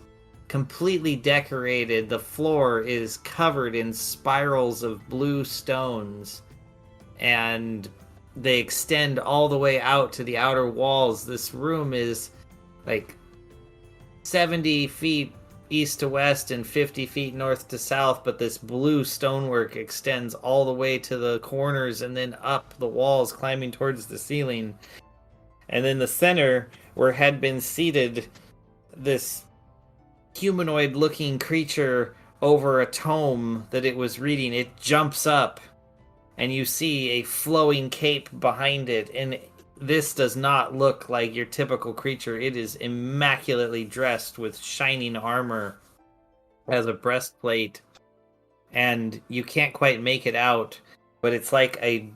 completely decorated. The floor is covered in spirals of blue stones, and they extend all the way out to the outer walls. This room is like 70 feet east to west and 50 feet north to south, but this blue stonework extends all the way to the corners and then up the walls, climbing towards the ceiling. And in the center, where had been seated this humanoid-looking creature over a tome that it was reading, it jumps up, and you see a flowing cape behind it, and this does not look like your typical creature. It is immaculately dressed with shining armor, has a breastplate, and you can't quite make it out, but it's like a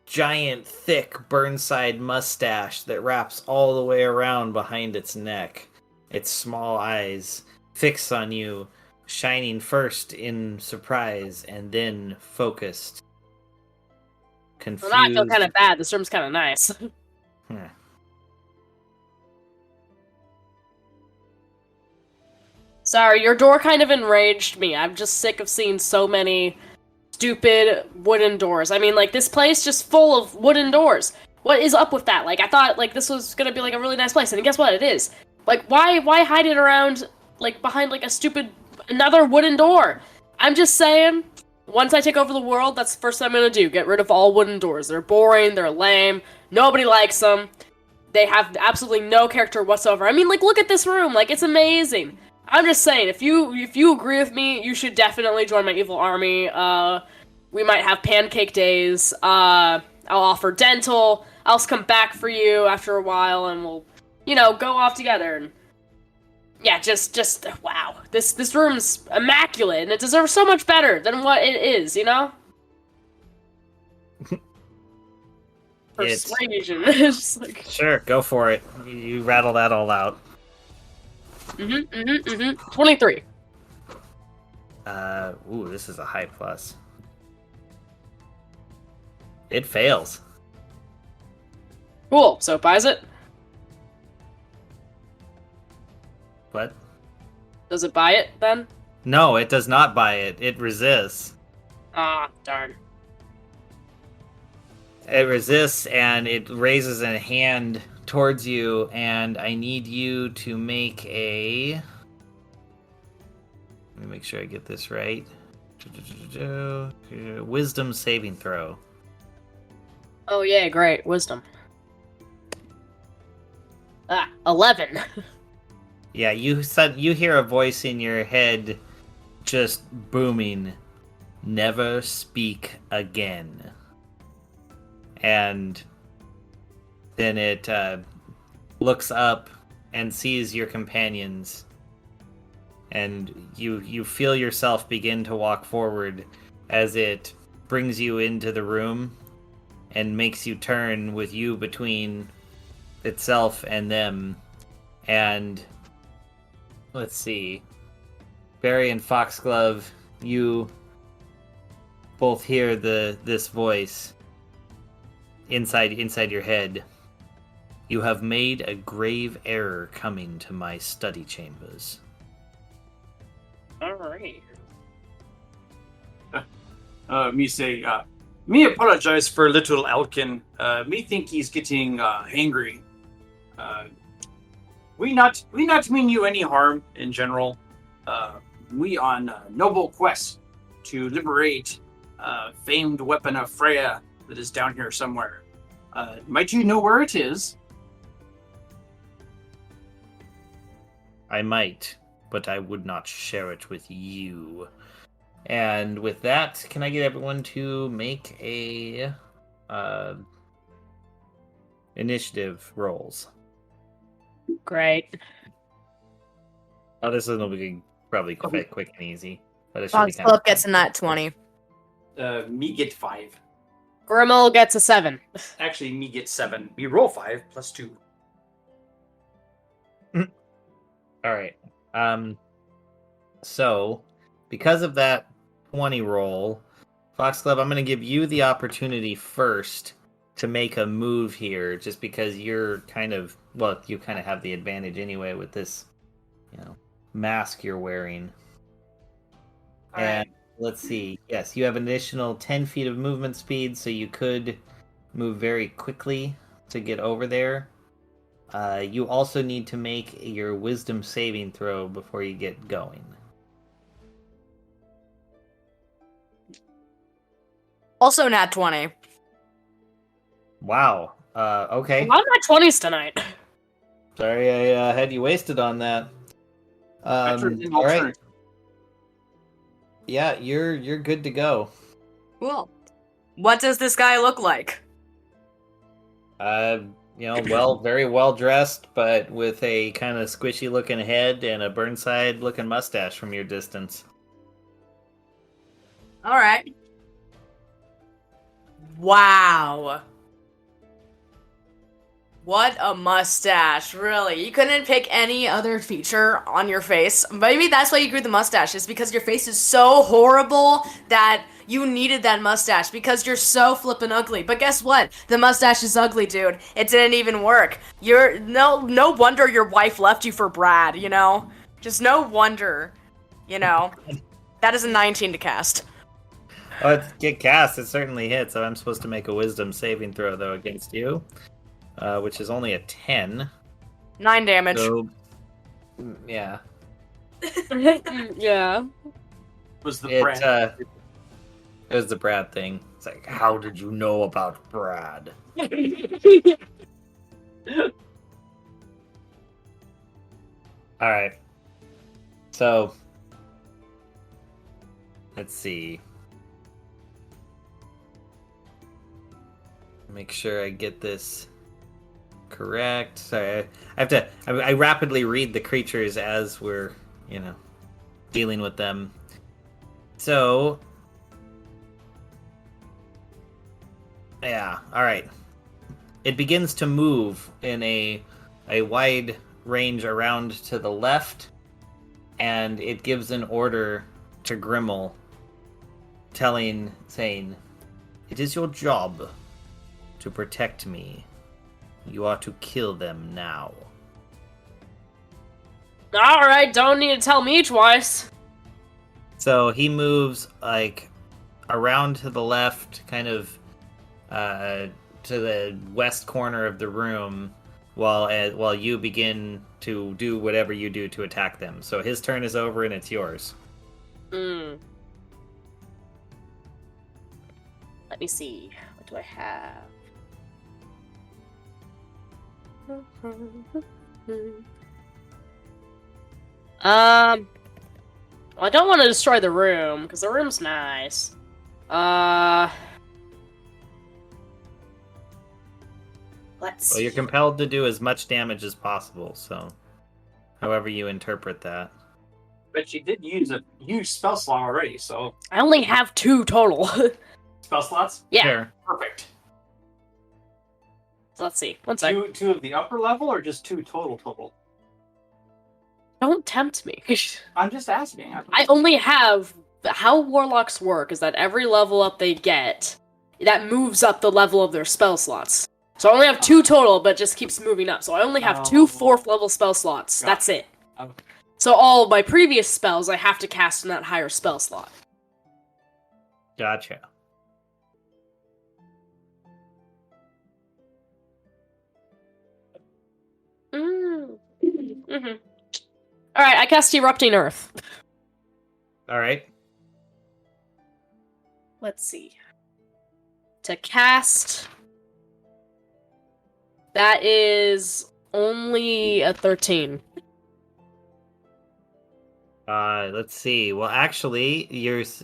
giant, thick Burnside mustache that wraps all the way around behind its neck. Its small eyes fix on you, shining first in surprise and then focused. Confused. Well, now I feel kind of bad. This room's kind of nice. Sorry, your door kind of enraged me. I'm just sick of seeing so many stupid wooden doors. I mean, like, this place just full of wooden doors. What is up with that? Like, I thought, like, this was gonna be, like, a really nice place, and guess what? It is. Like, why hide it around, like, behind, like, another wooden door? I'm just saying, once I take over the world, that's the first thing I'm gonna do. Get rid of all wooden doors. They're boring, they're lame, nobody likes them. They have absolutely no character whatsoever. I mean, like, look at this room, like, it's amazing. I'm just saying, if you agree with me, you should definitely join my evil army. We might have pancake days. I'll offer dental. I'll come back for you after a while, and we'll, go off together. And yeah, just wow. This room's immaculate, and it deserves so much better than what it is. Persuasion. It's just like... Sure, go for it. You rattle that all out. 23. Ooh, this is a high plus. It fails. Cool. So it buys it? What? Does it buy it, then? No, it does not buy it. It resists. Ah, darn. It resists, and it raises a hand towards you, and I need you to make a... Let me make sure I get this right. Wisdom saving throw. Oh, yeah, great. Wisdom. 11. Yeah, you hear a voice in your head just booming, "Never speak again." And then it looks up and sees your companions, and you feel yourself begin to walk forward as it brings you into the room and makes you turn with you between itself and them. And let's see, Barry and Foxglove, you both hear this voice inside your head. You have made a grave error coming to my study chambers. All right. Me say, me apologize for little Elkin. Me think he's getting angry. We not mean you any harm in general. We on a noble quest to liberate famed weapon of Freya that is down here somewhere. Might you know where it is? I might, but I would not share it with you. And with that, can I get everyone to make a initiative rolls? Great. Oh, this is gonna be probably quite quick and easy, but it should be kind Foxglove of gets a nat 20. Me get 5. Grimmel gets a 7. Actually, me get 7. We roll 5 plus 2. All right. So because of that 20 roll, Foxglove, I'm going to give you the opportunity first to make a move here, just because you're you kind of have the advantage anyway with this, mask you're wearing. And let's see. Yes, you have an additional 10 feet of movement speed, so you could move very quickly to get over there. You also need to make your wisdom saving throw before you get going. Also nat 20. Wow. Okay. I'm on my 20s tonight. Sorry I had you wasted on that. All right. Yeah, you're good to go. Cool. What does this guy look like? Very well dressed, but with a kind of squishy looking head and a Burnside looking mustache from your distance. All right. Wow. What a mustache, really. You couldn't pick any other feature on your face. Maybe that's why you grew the mustache, is because your face is so horrible that you needed that mustache because you're so flippin' ugly. But guess what? The mustache is ugly, dude. It didn't even work. You're no wonder your wife left you for Brad, Just no wonder, That is a 19 to cast. Oh, get cast. It certainly hits. So I'm supposed to make a wisdom saving throw, though, against you. Which is only a 10. 9 damage. So, yeah. Yeah. Was the Brad? It was the Brad thing. It's like, how did you know about Brad? All right. So, let's see. Make sure I get this correct. Sorry, I rapidly read the creatures as we're, dealing with them. So, yeah, all right. It begins to move in a wide range around to the left, and it gives an order to Grimmel, saying, "It is your job to protect me. You are to kill them now." Alright, don't need to tell me twice. So he moves around to the left, kind of to the west corner of the room, while you begin to do whatever you do to attack them. So his turn is over and it's yours. Let me see. What do I have? I don't want to destroy the room, because the room's nice. Let's Well, you're compelled to do as much damage as possible, so however you interpret that. But you did use spell slot already, so I only have 2 total. spell slots. Yeah. Sure. Perfect. So let's see. One sec. Two of the upper level, or just 2 total? Don't tempt me. I'm just asking. I only have how warlocks work is that every level up they get, that moves up the level of their spell slots. So I only have 2 total, but it just keeps moving up. So I only have 2 4th level spell slots. That's it. Okay. So all of my previous spells I have to cast in that higher spell slot. Gotcha. Mm-hmm. Alright, I cast Erupting Earth. All right. Let's see. To cast... That is only a 13. Let's see. Well, actually,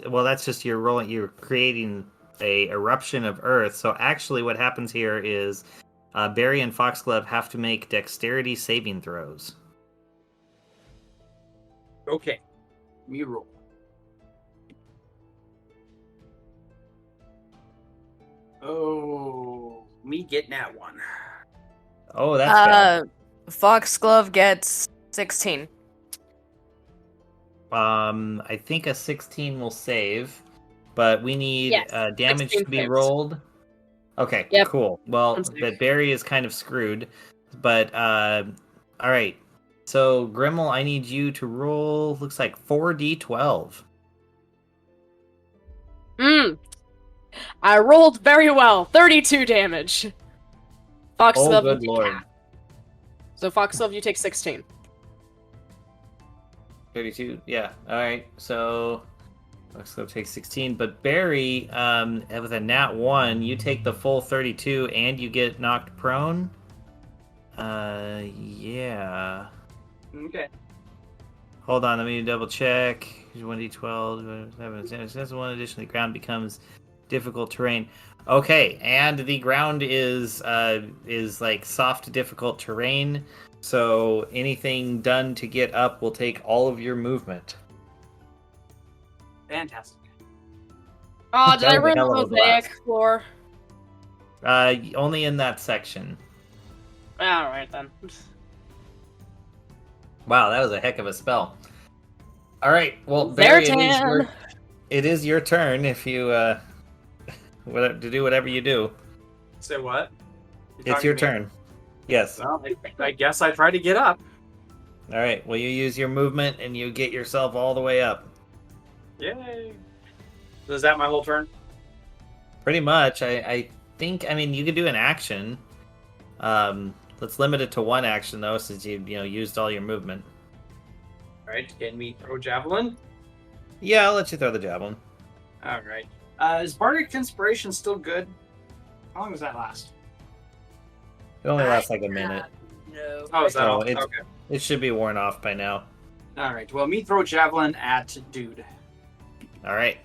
that's just you're rolling. You're creating a eruption of Earth. So actually, what happens here is Barry and Foxglove have to make dexterity saving throws. Okay. Me roll. Oh, me getting that one. Oh, that's bad. Foxglove gets 16. I think a 16 will save, but we need Yes, damage to 16 be saves. rolled. Okay, Yep. cool. Well, I'm safe. but Barry is kind of screwed. But all right. So Grimmel, I need you to roll. Looks like 4d12. I rolled very well. 32 damage. Foxglove, Oh, you good take lord. half. So Foxglove, you take 16. 32. Yeah. All right. So Foxglove takes 16, but Barry, with a nat 1, you take the full 32 and you get knocked prone. Yeah. Okay. Hold on, let me double check. 1d12. Says one additionally, ground becomes difficult terrain. Okay, and the ground is like soft, difficult terrain. So anything done to get up will take all of your movement. Fantastic. Oh, did That I was a ruin the hell of a mosaic blast. floor? Only in that section. Alright then. Wow, that was a heck of a spell. All right, well, Their Barry, turn. it is your turn if you to do whatever you do. Say what? It's your turn. Yes. Well, I guess I try to get up. All right. Well, you use your movement and you get yourself all the way up. Yay! So is that my whole turn? Pretty much. I think. I mean, you could do an action. Let's limit it to one action though, since you used all your movement. All right. Can we throw javelin? Yeah, I'll let you throw the javelin. All right. Is Bardic Inspiration still good? How long does that last? It only lasts like a minute. No. Oh, is that So all? it's- Okay. It should be worn off by now. All right. Well, me throw javelin at dude. All right.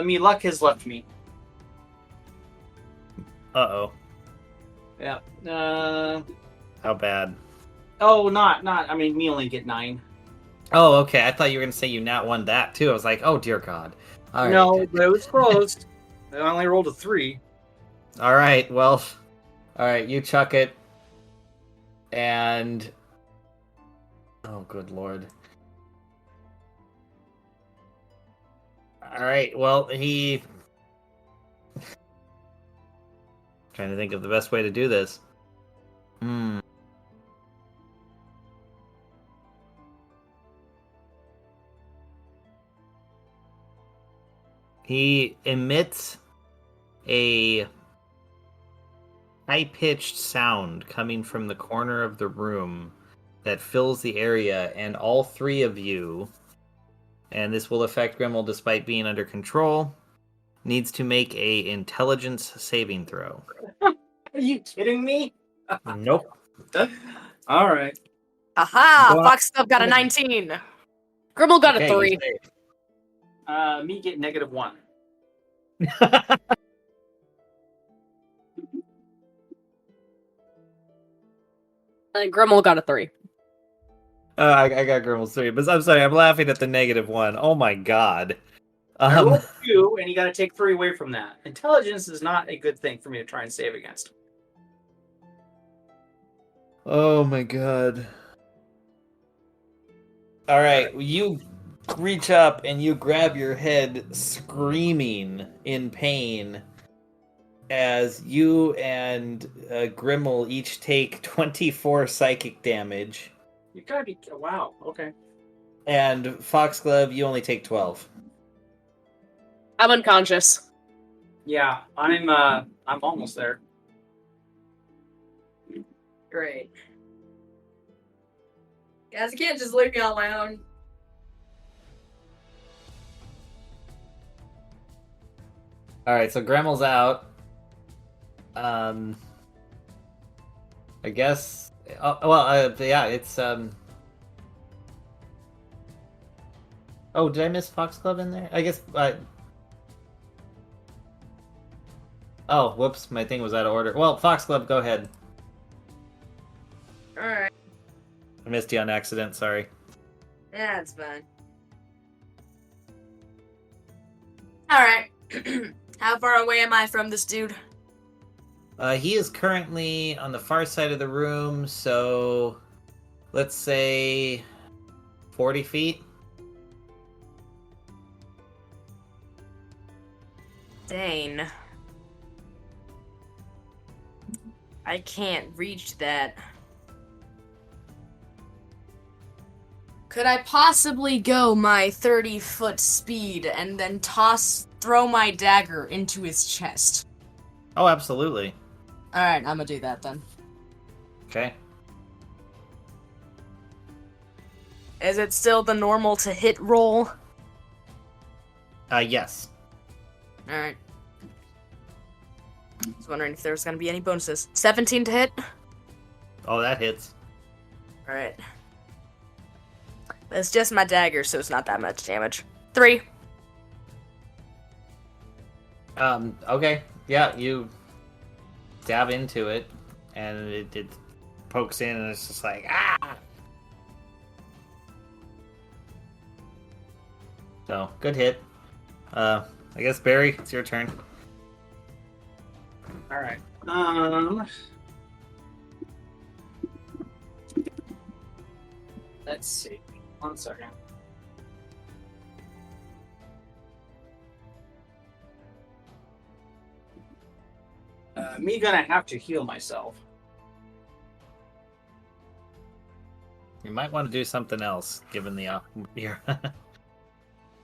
Me luck has left me. Uh-oh. Yeah. How bad? Oh, not. I mean, me only get 9. Oh, okay. I thought you were gonna say you nat won that too. I was like, oh dear God. All right. No, but it was close. I only rolled a 3. All right. Well. All right. You chuck it. And. Oh, good lord. All right. Well, he. Trying to think of the best way to do this. He emits a high-pitched sound coming from the corner of the room that fills the area, and all 3 of you, and this will affect Grimmel despite being under control, needs to make a intelligence saving throw. Are you kidding me? Nope. All right. Aha! Well, Foxglove got a 19. Grimmel got a Okay, 3. you save. Me get -1. And Grimmel got a 3. I got Grimmel's 3, but I'm sorry, I'm laughing at the -1. Oh my god. I rolled 2, and you got to take 3 away from that. Intelligence is not a good thing for me to try and save against. Oh my god. All right, you reach up and you grab your head, screaming in pain, as you and Grimmel each take 24 psychic damage, You gotta be. Wow. Okay. and Foxglove, you only take 12. I'm unconscious. Yeah, I'm almost there. Great. Guys, you can't just leave me on my own. All right, so Grimmel's out. I guess. Yeah, it's Oh, did I miss Foxglove in there? I guess. Oh, whoops! My thing was out of order. Well, Foxglove, go ahead. Alright. I missed you on accident. Sorry. Yeah, it's fine. Alright. How far away am I from this dude? He is currently on the far side of the room, so let's say 40 feet. Dane. I can't reach that. Could I possibly go my 30-foot speed and then throw my dagger into his chest? Oh, absolutely. Alright, I'm gonna do that then. Okay. Is it still the normal to hit roll? Yes. Alright. I was wondering if there was gonna be any bonuses. 17 to hit? Oh, that hits. Alright. It's just my dagger, so it's not that much damage. 3. Okay. Yeah, you stab into it, and it pokes in, and it's just like, ah! So, good hit. I guess, Barry, it's your turn. All right. Let's see. 1 second. Me gonna have to heal myself. You might want to do something else, given the your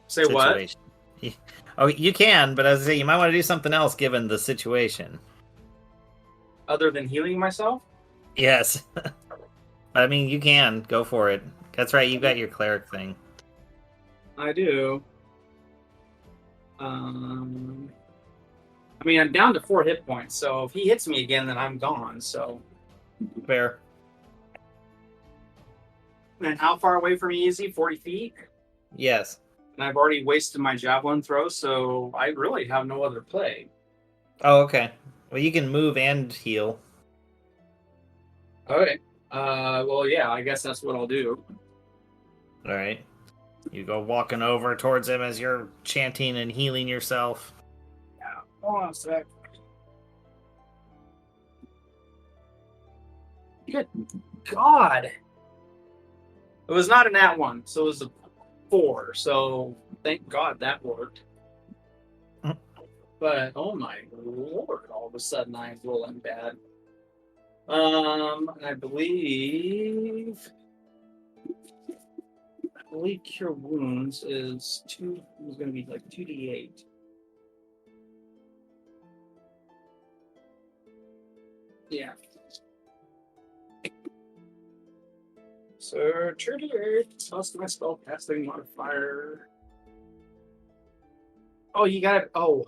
Say what? situation. Oh, you can, but as I say, you might want to do something else, given the situation. Other than healing myself? Yes. I mean, you can. Go for it. That's right, you got your cleric thing. I do. I mean, I'm down to 4 hit points, so if he hits me again, then I'm gone, so... Fair. And how far away from me is he? 40 feet? Yes. And I've already wasted my javelin throw, so I really have no other play. Oh, okay. Well, you can move and heal. Okay. Well, yeah, I guess that's what I'll do. All right. You go walking over towards him as you're chanting and healing yourself. Yeah. Hold on a sec. Good God. It was not an at one, so it was a 4. So thank God that worked. But oh my lord, all of a sudden I'm rolling bad. I believe Cure Wounds is going to be like 2d8. Yeah. So 2d8 plus my spell casting modifier. Oh, you got it. Oh.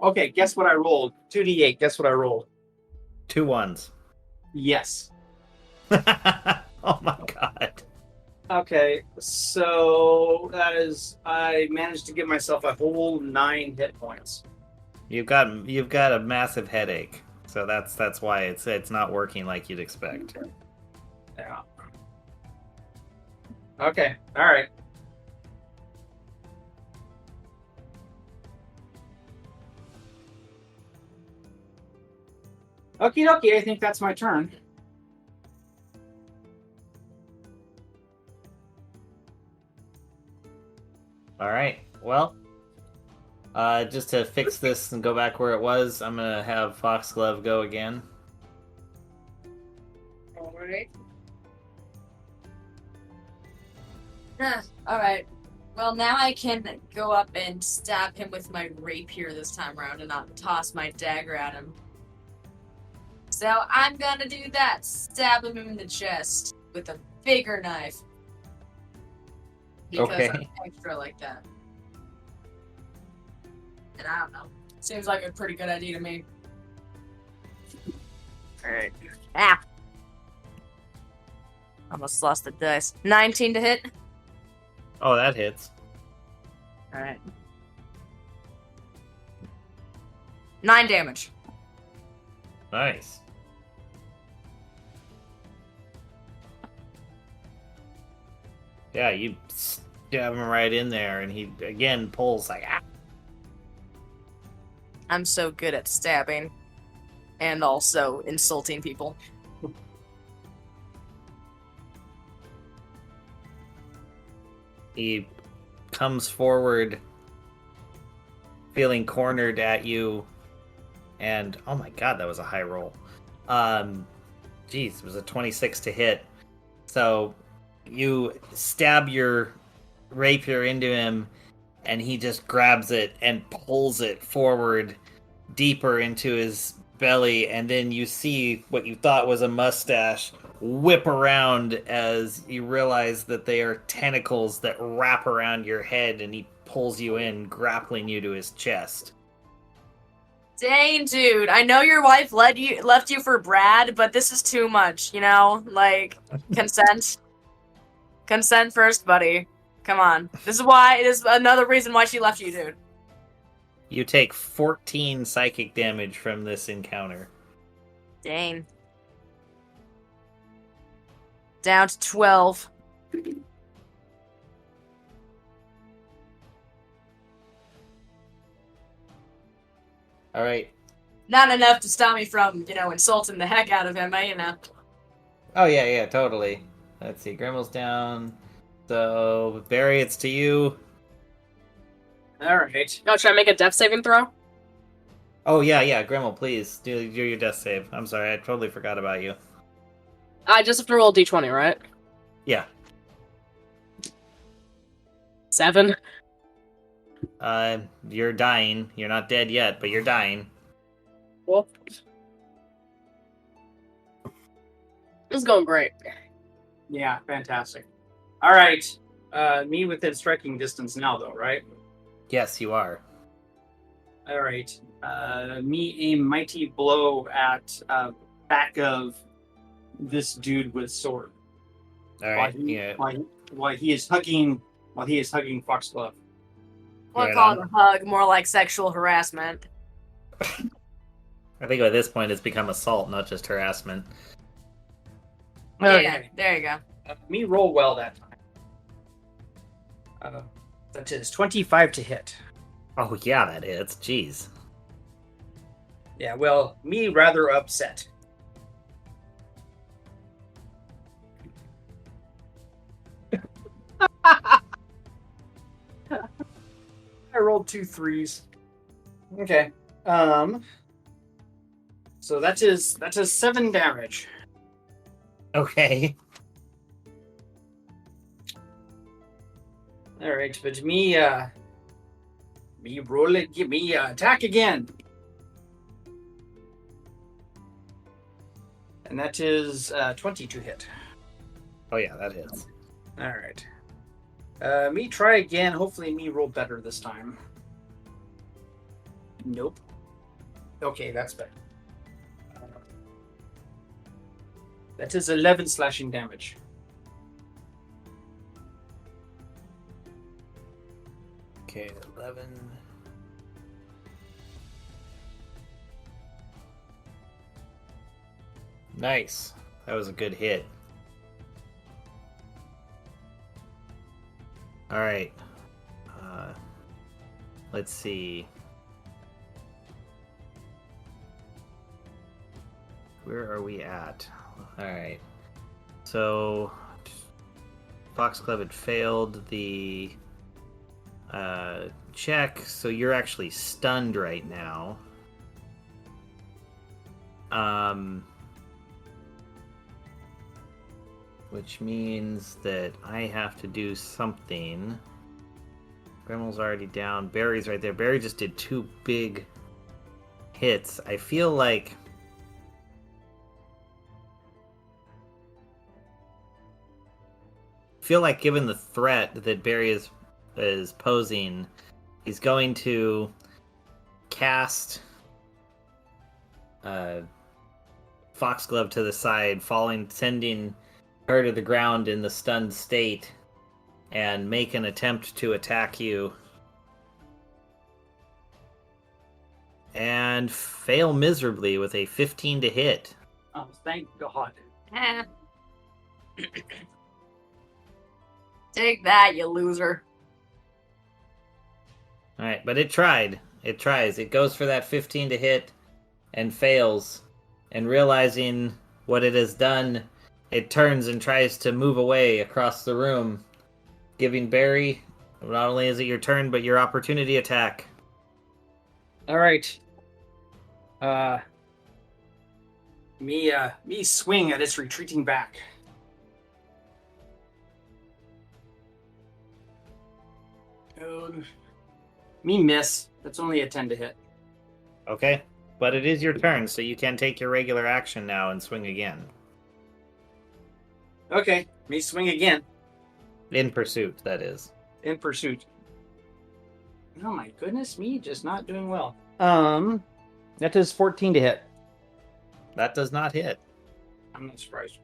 Okay, guess what I rolled? 2d8. Guess what I rolled? 2 1s. Yes. Oh my god. Okay, so that is I managed to give myself a whole 9 hit points. You've got a massive headache. So that's why it's not working like you'd expect. Yeah. Okay. All right. Okie dokie, I think that's my turn. All right. Well, just to fix this and go back where it was, I'm gonna have Foxglove go again. Alright. Alright. Well, now I can go up and stab him with my rapier this time around and not toss my dagger at him. So I'm gonna do that. Stab him in the chest with a bigger knife. Because Okay. I'm extra like that. And I don't know. Seems like a pretty good idea to me. Alright. Ah! Almost lost the dice. 19 to hit. Oh, that hits. Alright. 9 damage. Nice. Yeah, you stab him right in there, and he again pulls like, ah. I'm so good at stabbing. And also insulting people. He comes forward, feeling cornered at you, and oh my god, that was a high roll. Geez, it was a 26 to hit. So you stab your rapier into him, and he just grabs it and pulls it forward deeper into his belly, and then you see what you thought was a mustache whip around as you realize that they are tentacles that wrap around your head, and he pulls you in, grappling you to his chest. Dang, dude. I know your wife left you for Brad, but this is too much, you know? Like, consent. Consent first, buddy. Come on. This is another reason why she left you, dude. You take 14 psychic damage from this encounter. Dang. Down to 12. All right. Not enough to stop me from, insulting the heck out of him, Oh, yeah, totally. Let's see. Grimmel's down. So, Barry, it's to you. Alright. Oh, should I make a death saving throw? Oh, yeah, Grimmel, please. Do your death save. I'm sorry, I totally forgot about you. I just have to roll a d20, right? Yeah. 7. You're dying. You're not dead yet, but you're dying. Well, this is going great. Yeah, fantastic. Alright. Me within striking distance now, though, right? Yes, you are. Alright. Me aim mighty blow at back of this dude with sword. All right. Yeah. While he is hugging Foxglove. I won't Right call on. it a hug, more like sexual harassment. I think at this point it's become assault, not just harassment. Yeah, there you go. Me roll well that time. That is 25 to hit. Oh, yeah, that hits. Jeez. Yeah, well, me rather upset. I rolled 2 3s. Okay. So that is 7 damage. Okay. All right, but me roll it. Give me attack again. And that is 20 to hit. Oh, yeah, that hits. All right. Me try again. Hopefully, me roll better this time. Nope. Okay, that's better. That is 11 slashing damage. Okay, 11. Nice. That was a good hit. All right. Let's see. Where are we at? All right. So, Foxglove had failed the check. So you're actually stunned right now. Which means that I have to do something. Grimmel's already down. Barry's right there. Barry just did 2 big hits. I feel like given the threat that Barry is posing, he's going to cast Foxglove to the side, sending her to the ground in the stunned state, and make an attempt to attack you. And fail miserably with a 15 to hit. Oh, thank God. Take that, you loser. Alright, but it tried. It tries. It goes for that 15 to hit and fails. And realizing what it has done, it turns and tries to move away across the room, giving Barry, not only is it your turn, but your opportunity attack. All right. Me swing at its retreating back. Me miss. That's only a 10 to hit. Okay, but it is your turn, so you can take your regular action now and swing again. Okay, me swing again. In pursuit, that is. In pursuit. Oh my goodness, me just not doing well. That is 14 to hit. That does not hit. I'm not surprised.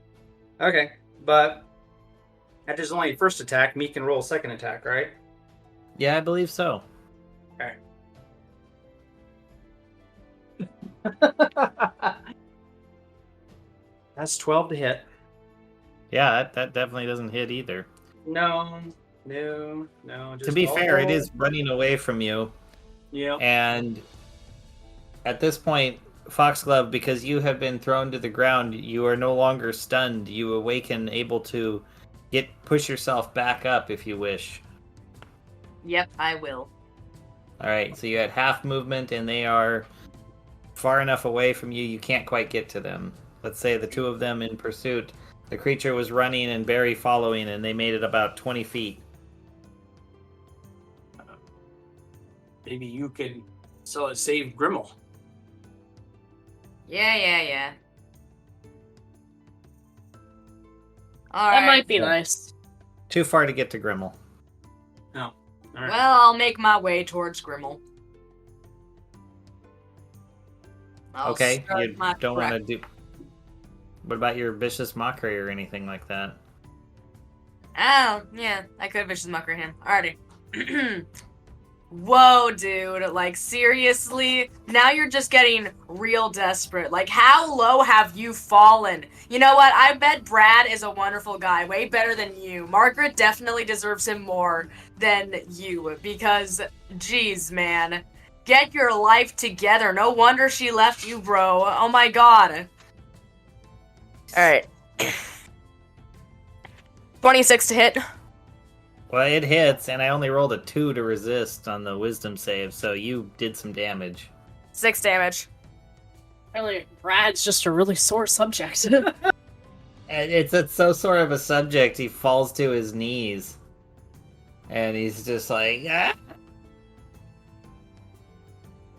Okay, but that is only first attack. Me can roll second attack, right? Yeah, I believe so. Okay. That's 12 to hit. Yeah, that definitely doesn't hit either. No. Just To be fair, it is running away from you. Yeah. And at this point, Foxglove, because you have been thrown to the ground, you are no longer stunned. You awaken, able to push yourself back up if you wish. Yep, I will. All right, so you had half movement, and they are far enough away from you, you can't quite get to them. Let's say the 2 of them in pursuit. The creature was running and Barry following, and they made it about 20 feet. Maybe you can save Grimmel. Yeah. That might be nice. Too far to get to Grimmel. No. All right. Well, I'll make my way towards Grimmel. I'll Okay, start you my don't want to trek. do... What about your vicious mockery or anything like that? Oh, yeah, I could vicious mockery him. Alrighty. Whoa, dude. Like, seriously? Now you're just getting real desperate. Like, how low have you fallen? You know what? I bet Brad is a wonderful guy. Way better than you. Margaret definitely deserves him more than you. Because, geez, man. Get your life together. No wonder she left you, bro. Oh my god. Alright. 26 to hit. Well, it hits, and I only rolled a 2 to resist on the wisdom save, so you did some damage. 6 damage. Really, Brad's just a really sore subject. And it's so sort of a subject, he falls to his knees. And he's just like, ah!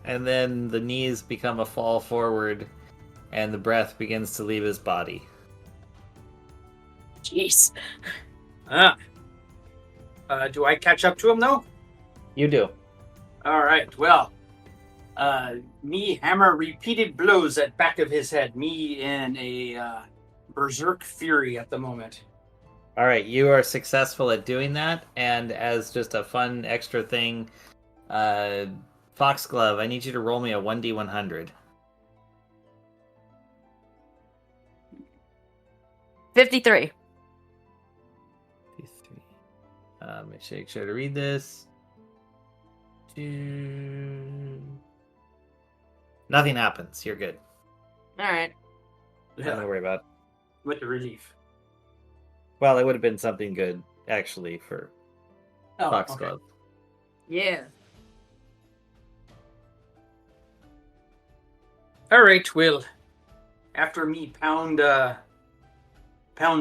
And then the knees become a fall forward, and the breath begins to leave his body. Jeez. Do I catch up to him, though? You do. All right, well, me hammer repeated blows at back of his head. Me in a berserk fury at the moment. All right, you are successful at doing that, and as just a fun extra thing, Foxglove, I need you to roll me a 1d100. 53. Make sure to read this. Nothing happens. You're good. Alright. Nothing to worry about. With the relief. Well, it would have been something good, actually, for Oh, Foxglove. okay. Yeah. All right, well, after me pound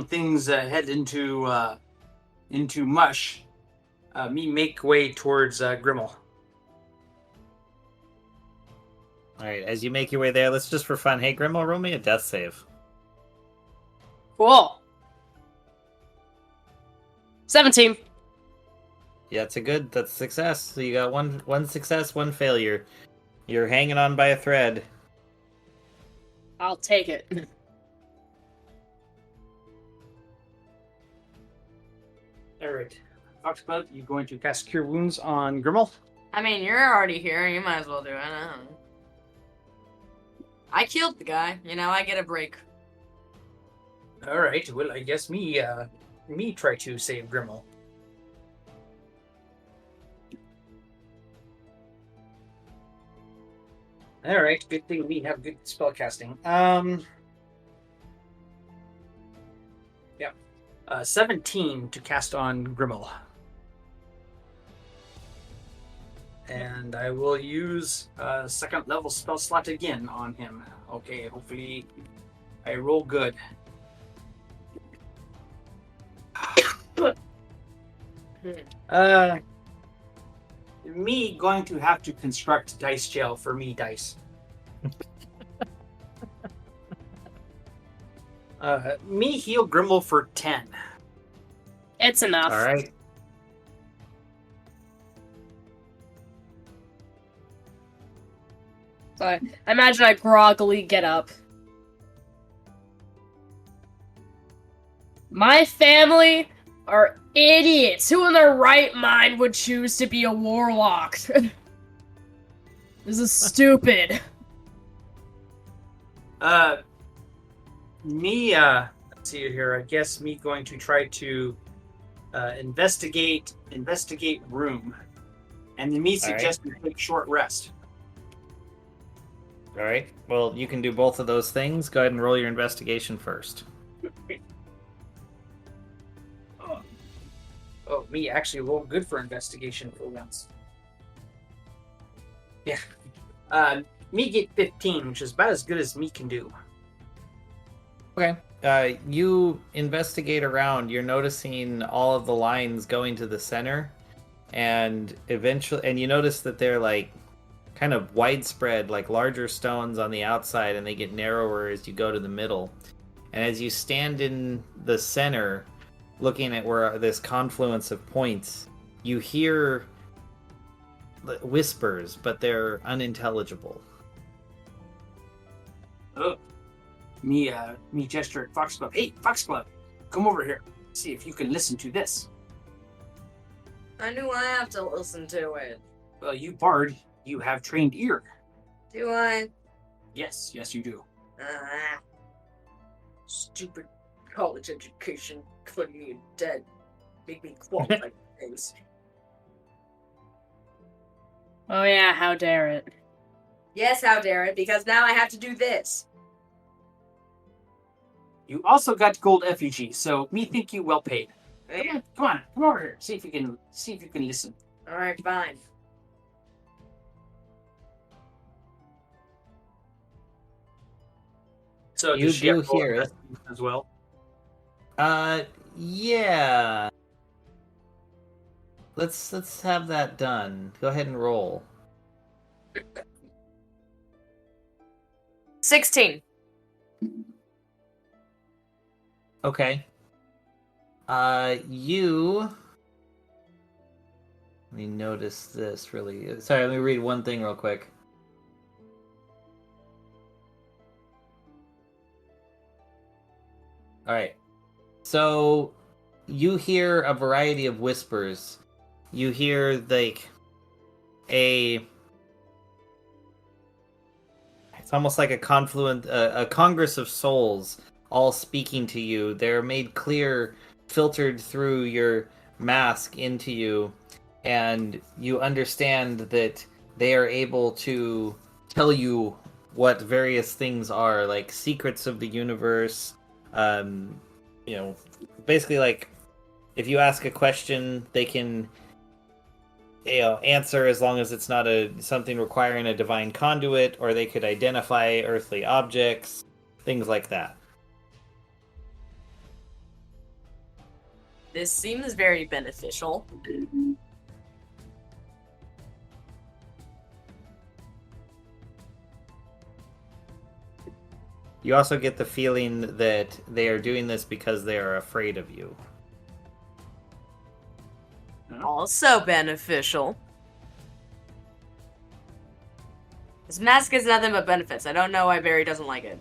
things head into mush, me make way towards Grimmel. All right, as you make your way there, let's just for fun. Hey, Grimmel, roll me a death save. Cool. 17. Yeah, that's success. So you got one success, one failure. You're hanging on by a thread. I'll take it. All right, Foxglove, you going to cast Cure Wounds on Grimmel? I mean, you're already here. You might as well do it. I killed the guy. You know, I get a break. All right, well, I guess me try to save Grimmel. All right, good thing we have good spell casting. Yeah, 17 to cast on Grimmel, and I will use second level spell slot again on him. Okay, hopefully I roll good. Me going to have to construct dice jail for me dice. Me heal Grimmel for 10. It's enough. All right. So I imagine I groggily get up. My family are idiots. Who in their right mind would choose to be a warlock? This is stupid. Let's see here. I guess me going to try to investigate room, and then me suggest we take short rest. All right. Well, you can do both of those things. Go ahead and roll your investigation first. Oh, me actually roll good for investigation for once. Yeah. Me get 15, which is about as good as me can do. Okay. You investigate around. You're noticing all of the lines going to the center, and you notice that they're like kind of widespread, like larger stones on the outside, and they get narrower as you go to the middle. And as you stand in the center, looking at where this confluence of points, you hear whispers, but they're unintelligible. Oh. Me gesture at Foxglove. Hey, Foxglove, come over here. See if you can listen to this. I knew I have to listen to it. Well, you bard, you have trained ear. Do I? Yes, you do. Stupid college education put me dead. Make me qualify for things. Oh yeah, how dare it. Yes, how dare it, because now I have to do this. You also got gold effigy, so me think you well paid. Yeah. Come over here. See if you can listen. Alright, fine. So You does she do have gold hear it. as well. Yeah. Let's have that done. Go ahead and roll. 16. Okay. You. Let me notice this really. Sorry, let me read one thing real quick. All right. So you hear a variety of whispers. You hear like it's almost like a congress of souls all speaking to you. They're made clear, filtered through your mask into you, and you understand that they are able to tell you what various things are, like secrets of the universe. Basically, like if you ask a question, they can answer as long as it's not something requiring a divine conduit, or they could identify earthly objects, things like that. This seems very beneficial. You also get the feeling that they are doing this because they are afraid of you. Also beneficial. This mask is nothing but benefits. I don't know why Barry doesn't like it.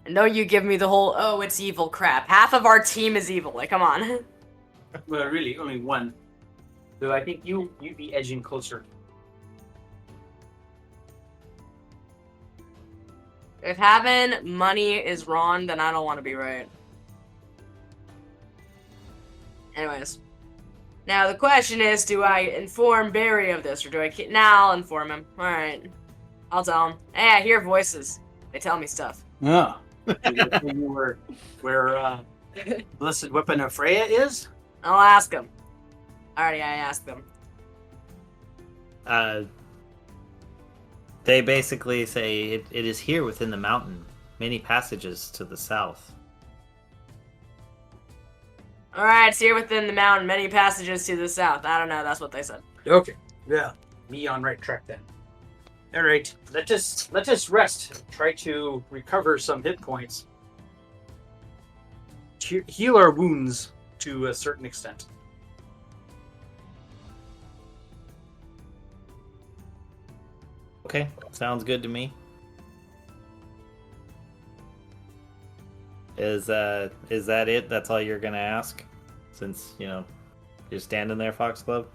And don't you give me the whole, oh, it's evil crap. Half of our team is evil. Like, come on. Well, really, only one. So I think you'd be edging closer. If having money is wrong, then I don't want to be right. Anyways. Now the question is, do I inform Barry of this, or do I keep... Nah, I'll inform him. Alright. I'll tell him. Hey, I hear voices. They tell me stuff. Yeah. where Blessed Weapon of Freya is? I'll ask him. Alrighty, I asked them. They basically say it is here within the mountain, many passages to the south. Alright, it's here within the mountain, many passages to the south. I don't know, that's what they said. Okay. Yeah. Me on right track then. Alright. Let us rest. Try to recover some hit points. Heal our wounds to a certain extent. Okay, sounds good to me. Is that it? That's all you're gonna ask? Since, you're standing there, Foxglove?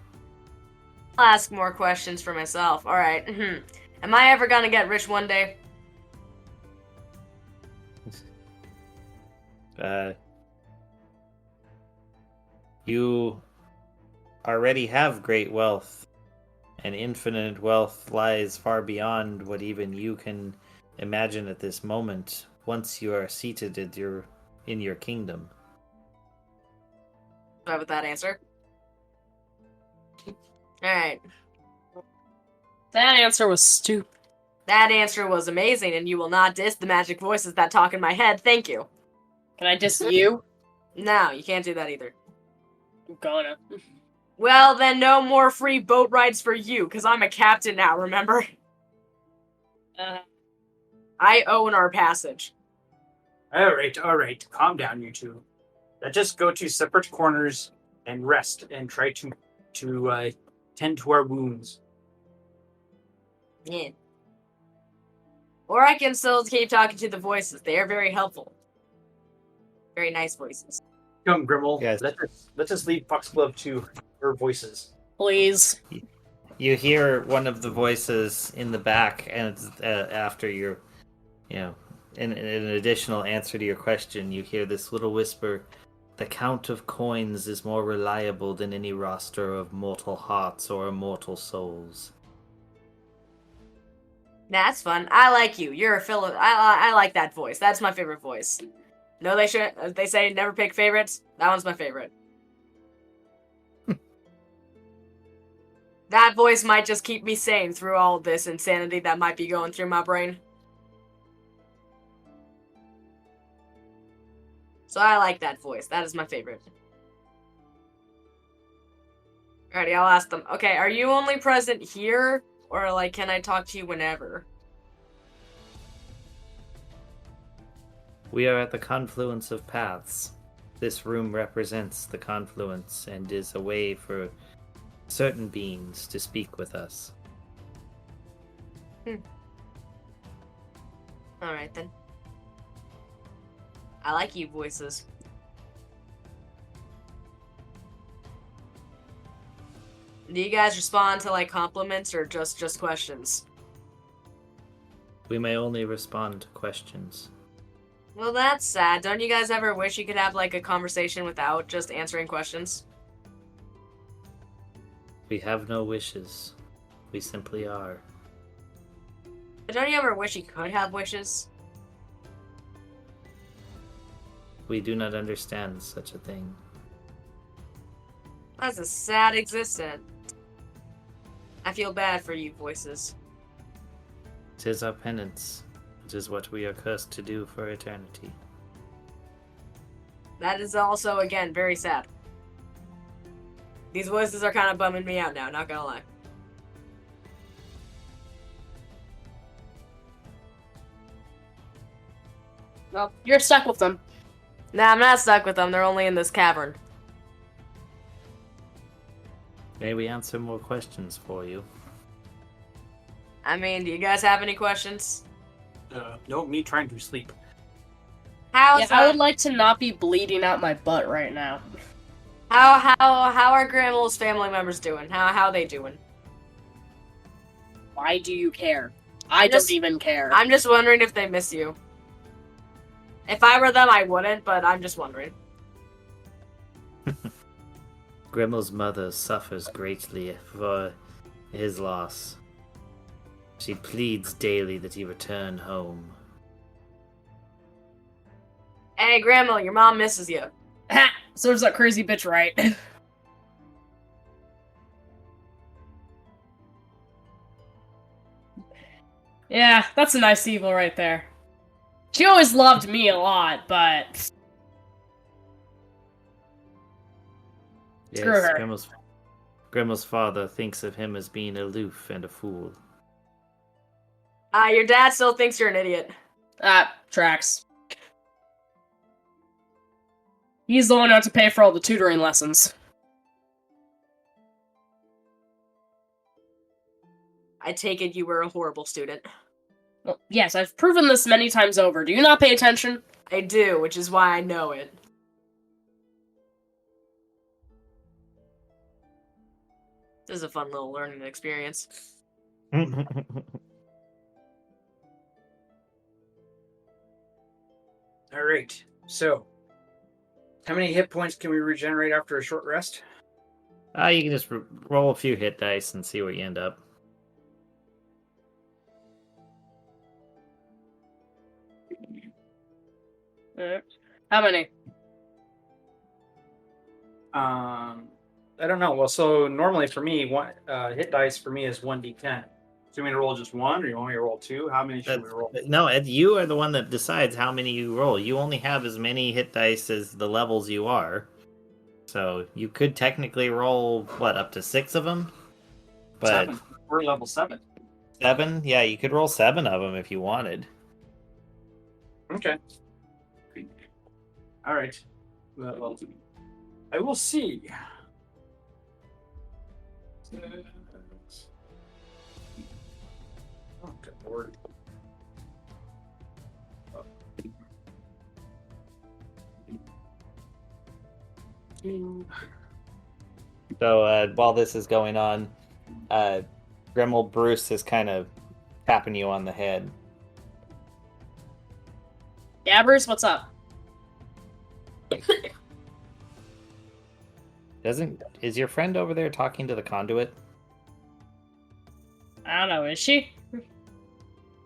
I'll ask more questions for myself. Alright. Am I ever gonna get rich one day? You already have great wealth, and infinite wealth lies far beyond what even you can imagine at this moment, once you are seated in your kingdom. What with that answer? Alright. That answer was stupid. That answer was amazing, and you will not diss the magic voices that talk in my head. Thank you. Can I diss you? No, you can't do that either. I'm gonna. Well, then no more free boat rides for you, because I'm a captain now, remember? I own our passage. Alright. Calm down, you two. Let's just go to separate corners and rest and try to tend to our wounds. Yeah. Or I can still keep talking to the voices. They are very helpful. Very nice voices. Come, Grimmel. Yes. Let's just lead Foxglove to her voices. Please. You hear one of the voices in the back, and it's, after your, in an additional answer to your question, you hear this little whisper: "The count of coins is more reliable than any roster of mortal hearts or immortal souls." That's fun. I like you. You're a I like that voice. That's my favorite voice. No, they should. They say never pick favorites. That one's my favorite. That voice might just keep me sane through all this insanity that might be going through my brain. So I like that voice. That is my favorite. Alrighty, I'll ask them. Okay, are you only present here? Or, like, can I talk to you whenever? We are at the confluence of paths. This room represents the confluence and is a way for certain beings to speak with us. Alright then. I like you voices. Do you guys respond to, like, compliments or just questions? We may only respond to questions. Well, that's sad. Don't you guys ever wish you could have, like, a conversation without just answering questions? We have no wishes. We simply are. But don't you ever wish you could have wishes? We do not understand such a thing. That's a sad existence. I feel bad for you, Voices. 'Tis our penance. It is what we are cursed to do for eternity. That is also, again, very sad. These voices are kind of bumming me out now, not gonna lie. Well, you're stuck with them. Nah, I'm not stuck with them. They're only in this cavern. May we answer more questions for you? I mean, do you guys have any questions? No, me trying to sleep. How's I would like to not be bleeding out my butt right now. how are Grandma's family members doing? How are they doing? Why do you care? I Just- don't even care. I'm just wondering if they miss you. If I were them, I wouldn't, but I'm just wondering. Grimmel's mother suffers greatly for his loss. She pleads daily that he return home. Hey, Grandma, your mom misses you. Ha! Serves that crazy bitch right. Yeah, that's a nice evil right there. She always loved me a lot, but... Screw her. Grimmel's father thinks of him as being aloof and a fool. Your dad still thinks you're an idiot. Tracks. He's the one who had to pay for all the tutoring lessons. I take it you were a horrible student. Well, yes, I've proven this many times over. Do you not pay attention? I do, which is why I know it. This is a fun little learning experience. All right. So, how many hit points can we regenerate after a short rest? You can just roll a few hit dice and see where you end up. How many? I don't know. Well, so normally for me, one hit dice for me is 1d10. So you want me to roll just one, or you want me to roll two? How many should we roll? No, Ed, you are the one that decides how many you roll. You only have as many hit dice as the levels you are. So you could technically roll, what, up to 6 of them? But 7. We're level 7. 7? Yeah, you could roll 7 of them if you wanted. Okay. All right. Well, I will see. Oh, good lord. So while this is going on, Gremmel Bruce is kind of tapping you on the head. Yeah, Bruce, what's up? Is your friend over there talking to the conduit? I don't know, is she?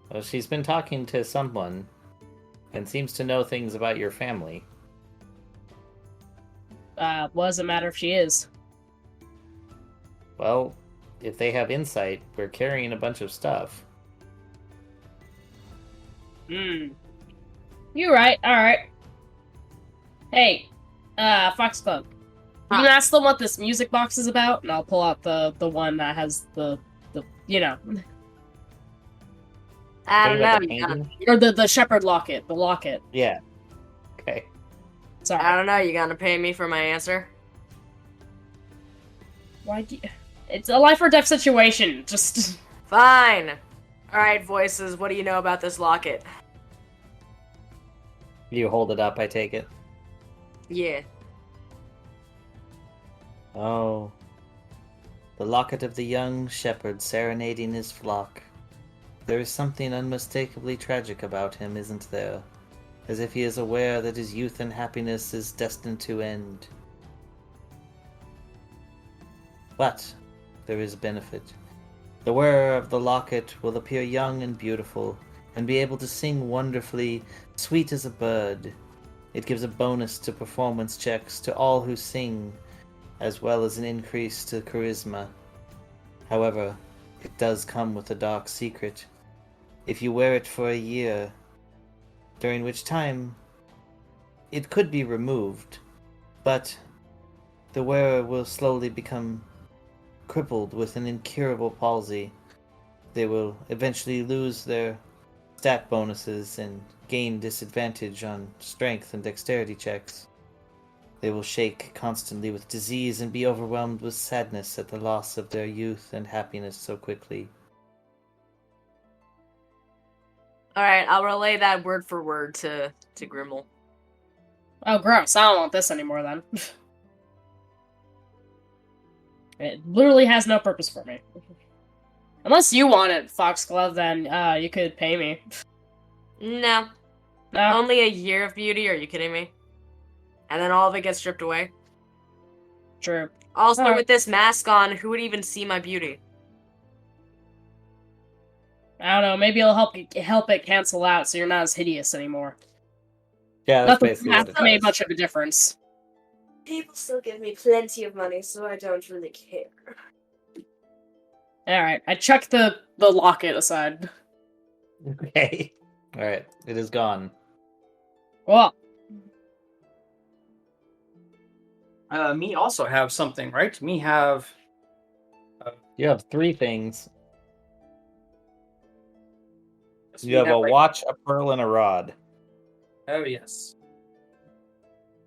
Well, she's been talking to someone and seems to know things about your family. What does it matter if she is? Well, if they have insight, we're carrying a bunch of stuff. You're right, alright. Hey, Foxglove. You can ask them what this music box is about, and I'll pull out the one that has the you know. I don't know. The You gotta, painting? Or the shepherd locket, the locket. Yeah. Okay. Sorry. I don't know. You gonna pay me for my answer? Why do you... It's a life or death situation. Just... Fine. All right, Voices. What do you know about this locket? You hold it up, I take it. Yeah. Oh. The locket of the young shepherd serenading his flock. There is something unmistakably tragic about him, isn't there? As if he is aware that his youth and happiness is destined to end. But there is benefit. The wearer of the locket will appear young and beautiful, and be able to sing wonderfully, sweet as a bird. It gives a bonus to performance checks to all who sing, as well as an increase to charisma. However, it does come with a dark secret. If you wear it for a year, during which time it could be removed, but the wearer will slowly become crippled with an incurable palsy. They will eventually lose their stat bonuses and gain disadvantage on strength and dexterity checks. They will shake constantly with disease and be overwhelmed with sadness at the loss of their youth and happiness so quickly. Alright, I'll relay that word for word to Grimmel. Oh, gross. I don't want this anymore then. It literally has no purpose for me. Unless you want it, Foxglove, then you could pay me. No. No. Only a year of beauty, are you kidding me? And then all of it gets stripped away? True. Also, Alright. with this mask on, who would even see my beauty? I don't know. Maybe it'll help it cancel out, so you're not as hideous anymore. Yeah, that's Nothing basically has what it made does. much of a difference. People still give me plenty of money, so I don't really care. All right, I chucked the locket aside. Okay. Alright, it is gone. Well, Me also have something, right? Me have. You have 3 things. yes, You me have a like- watch, a pearl, and a rod. Oh yes.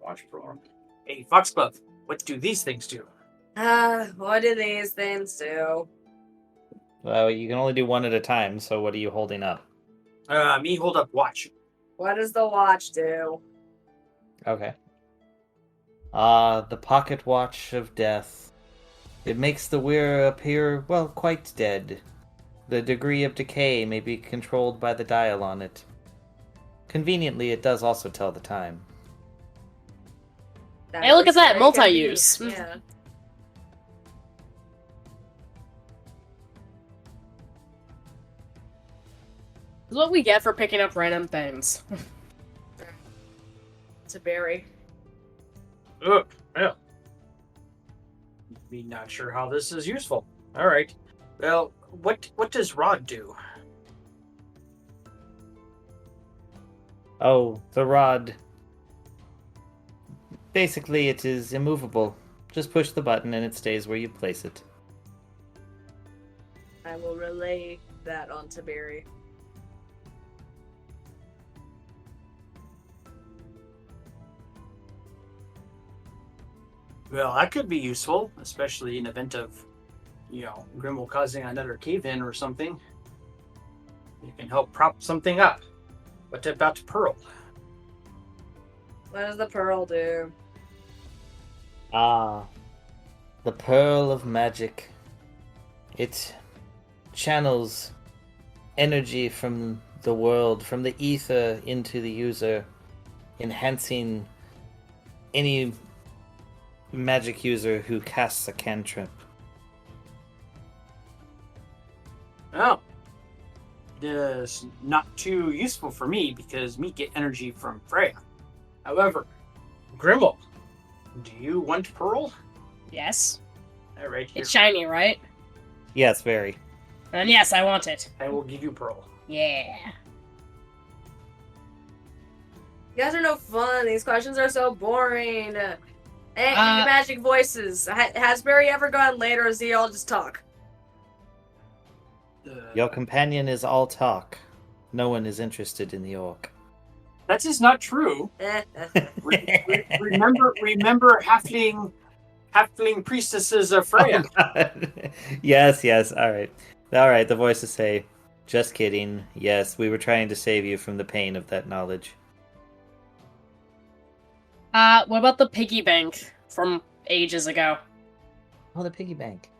Watch program. Hey, Foxglove, what do these things do? What do these things do? Well, you can only do one at a time, so what are you holding up? Me hold up watch. What does the watch do? Okay. The pocket watch of death. It makes the wearer appear, well, quite dead. The degree of decay may be controlled by the dial on it. Conveniently, it does also tell the time. Hey, look at was that, very multi-use. convenient, Yeah. this is what we get for picking up random things. It's a berry. Ugh, yeah. Me not sure how this is useful. All right. Well, what does rod do? Oh, the rod. Basically, it is immovable. Just push the button and it stays where you place it. I will relay that on to Barry. Well, that could be useful, especially in event of, Grimmel causing another cave-in or something. You can help prop something up. What about Pearl? What does the pearl do? Ah, the Pearl of Magic. It channels energy from the world, from the ether into the user, enhancing any magic user who casts a cantrip. Oh. This not too useful for me because me get energy from Freya. However, Grimmel, do you want Pearl? Yes. All right, here. It's shiny, right? Yes, very. And yes, I want it. I will give you Pearl. Yeah. You guys are no fun. These questions are so boring. Hey, magic voices. Has Barry ever gone late, or is he all just talk? Your companion is all talk. No one is interested in the orc. That is not true. Remember halfling priestesses of Freya. Oh, God. Yes, all right. The voices say, just kidding. Yes, we were trying to save you from the pain of that knowledge. What about the piggy bank from ages ago? Oh, the piggy bank.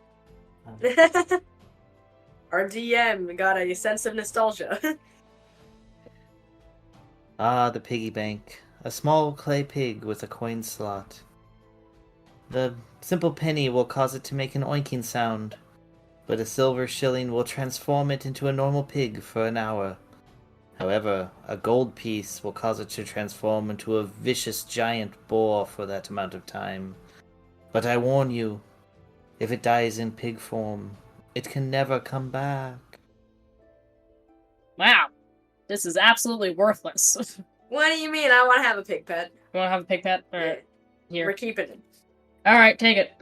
Our DM got a sense of nostalgia. The piggy bank. A small clay pig with a coin slot. The simple penny will cause it to make an oinking sound, but a silver shilling will transform it into a normal pig for an hour. However, a gold piece will cause it to transform into a vicious giant boar for that amount of time. But I warn you, if it dies in pig form, it can never come back. Wow. This is absolutely worthless. What do you mean? I want to have a pig pet. You want to have a pig pet? Alright. We're Here. keeping it. Alright, take it.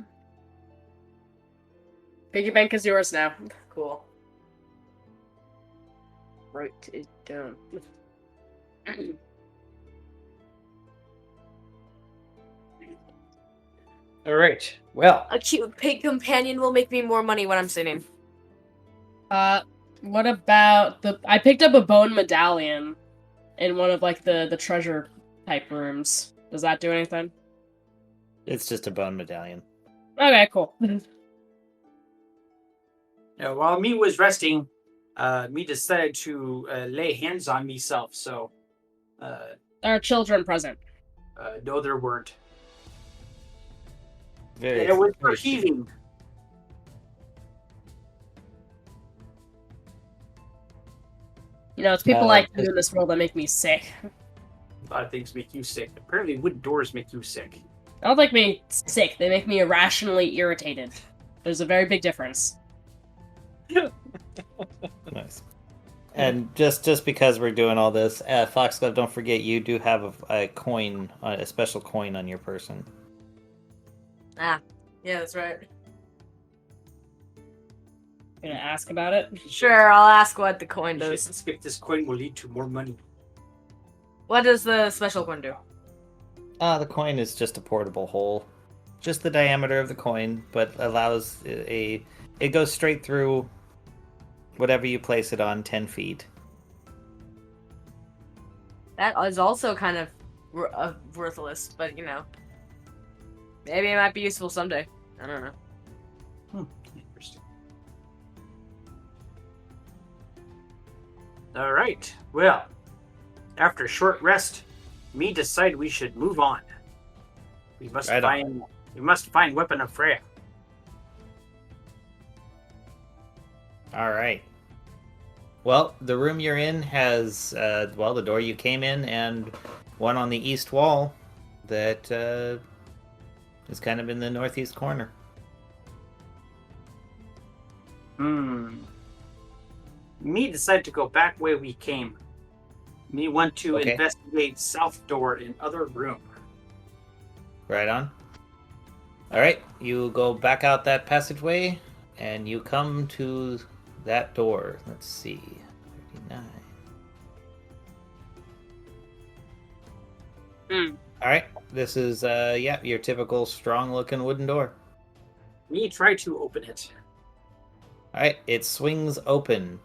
Piggy bank is yours now. Cool. Write it down. All right. Well, A cute pig companion will make me more money when I'm sitting. What about I picked up a bone medallion in one of, like, the treasure type rooms. Does that do anything? It's just a bone medallion. Okay, cool. while me was resting, me decided to lay hands on myself. So, Our children present. no, there weren't. Very, It was for very healing. You know, it's people Uh, like you in this world that make me sick. A lot of things make you sick. Apparently, wooden doors make you sick. They don't make me sick, they make me irrationally irritated. There's a very big difference. nice. And just because we're doing all this, Foxglove, don't forget you do have a coin, a special coin on your person. Yeah, that's right. Gonna ask about it? Sure, I'll ask what the coin I does. suspect this coin will lead to more money. What does the special coin do? The coin is just a portable hole. Just the diameter of the coin, but allows it goes straight through whatever you place it on 10 feet. That is also kind of worthless, but you know. Maybe it might be useful someday. I don't know. Interesting. All right. Well, after a short rest, me decide we should move on. We must Right on. find weapon of Freya. All right. Well, the room you're in has, the door you came in and one on the east wall that is kind of in the northeast corner. Me decide to go back where we came. Me want to Okay. investigate south door in other room. Right on. All right, you go back out that passageway, and you come to that door. Let's see, 39. All right, this is your typical strong-looking wooden door. Me try to open it. All right, it swings open,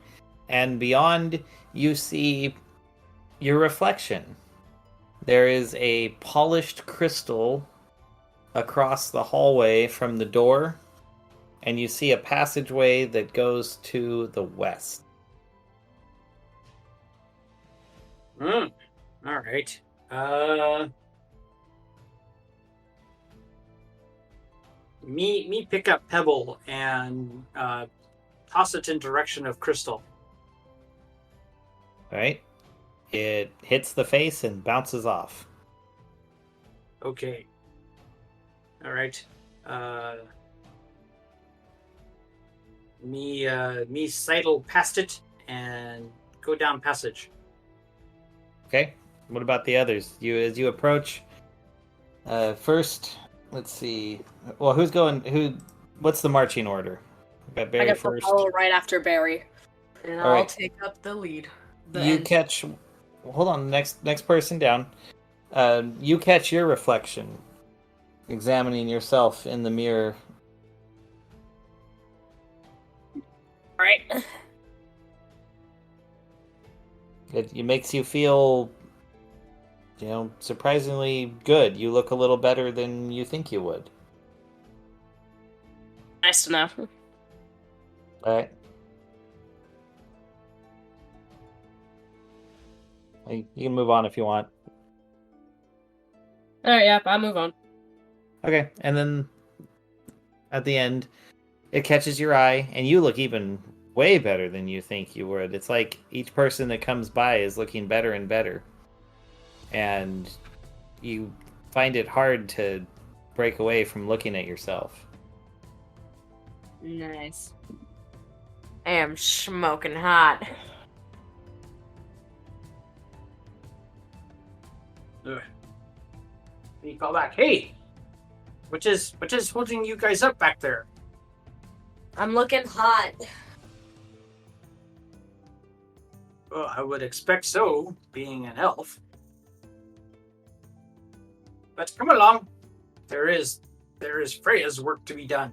and beyond you see your reflection. There is a polished crystal across the hallway from the door, and you see a passageway that goes to the west. All right. Me pick up pebble and toss it in direction of crystal. All right, it hits the face and bounces off. Okay. All right. Me sidle past it and go down passage. Okay, what about the others? As you approach, first, let's see. Well, who's going? What's the marching order? We got I Barry guess I'll first. follow right after Barry. And All I'll right. take up the lead. You catch. Hold on. Next person down. You catch your reflection, examining yourself in the mirror. Alright. It makes you feel, surprisingly good. You look a little better than you think you would. Nice to know. All right. You can move on if you want. Alright, yep, I'll move on. Okay, and then at the end, it catches your eye, and you look even way better than you think you would. It's like each person that comes by is looking better and better. And you find it hard to break away from looking at yourself. Nice. I am smoking hot. Ugh. You call back, hey! What is holding you guys up back there? I'm looking hot. Well, I would expect so, being an elf. But come along. There is Freya's work to be done.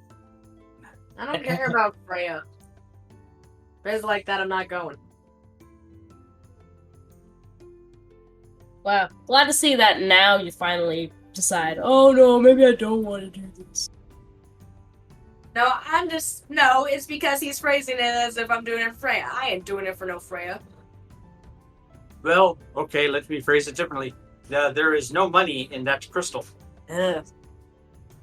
I don't care about Freya. If it's like that, I'm not going. Wow, glad to see that now you finally decide, oh no, maybe I don't want to do this. No, it's because he's phrasing it as if I'm doing it for Freya. I ain't doing it for no Freya. Well, okay, let me phrase it differently. There is no money in that crystal. Ugh.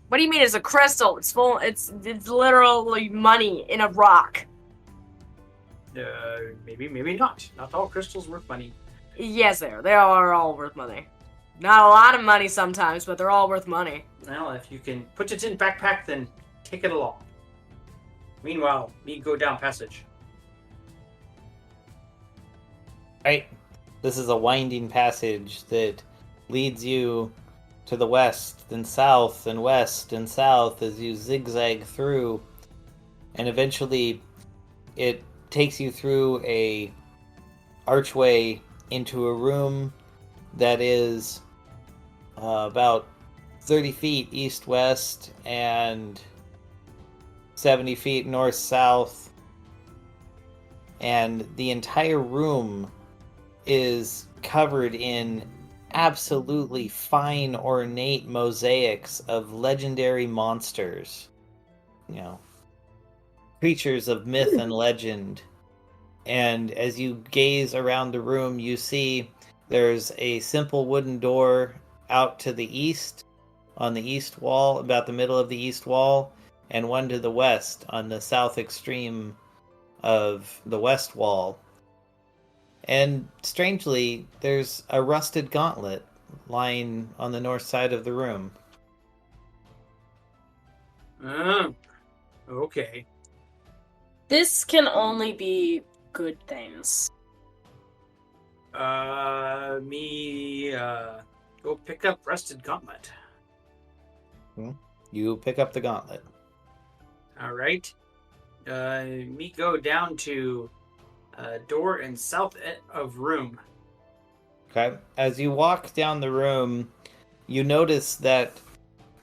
What do you mean it's a crystal? It's full. It's literally money in a rock. Maybe not. Not all crystals worth money. Yes, they are all worth money. Not a lot of money sometimes, but they're all worth money. Well, if you can put it in backpack, then take it along. Meanwhile, me go down passage. Right. This is a winding passage that leads you to the west and south and west and south as you zigzag through. And eventually it takes you through a archway into a room that is about 30 feet east-west and 70 feet north-south. And the entire room is covered in absolutely fine, ornate mosaics of legendary monsters. You know, creatures of myth and legend. And as you gaze around the room, you see there's a simple wooden door out to the east, on the east wall, about the middle of the east wall, and one to the west, on the south extreme of the west wall. And strangely, there's a rusted gauntlet lying on the north side of the room. Okay. This can only be good things. Go pick up rusted gauntlet. You pick up the gauntlet. All right. Me go down to door in south of room. Okay. As you walk down the room, you notice that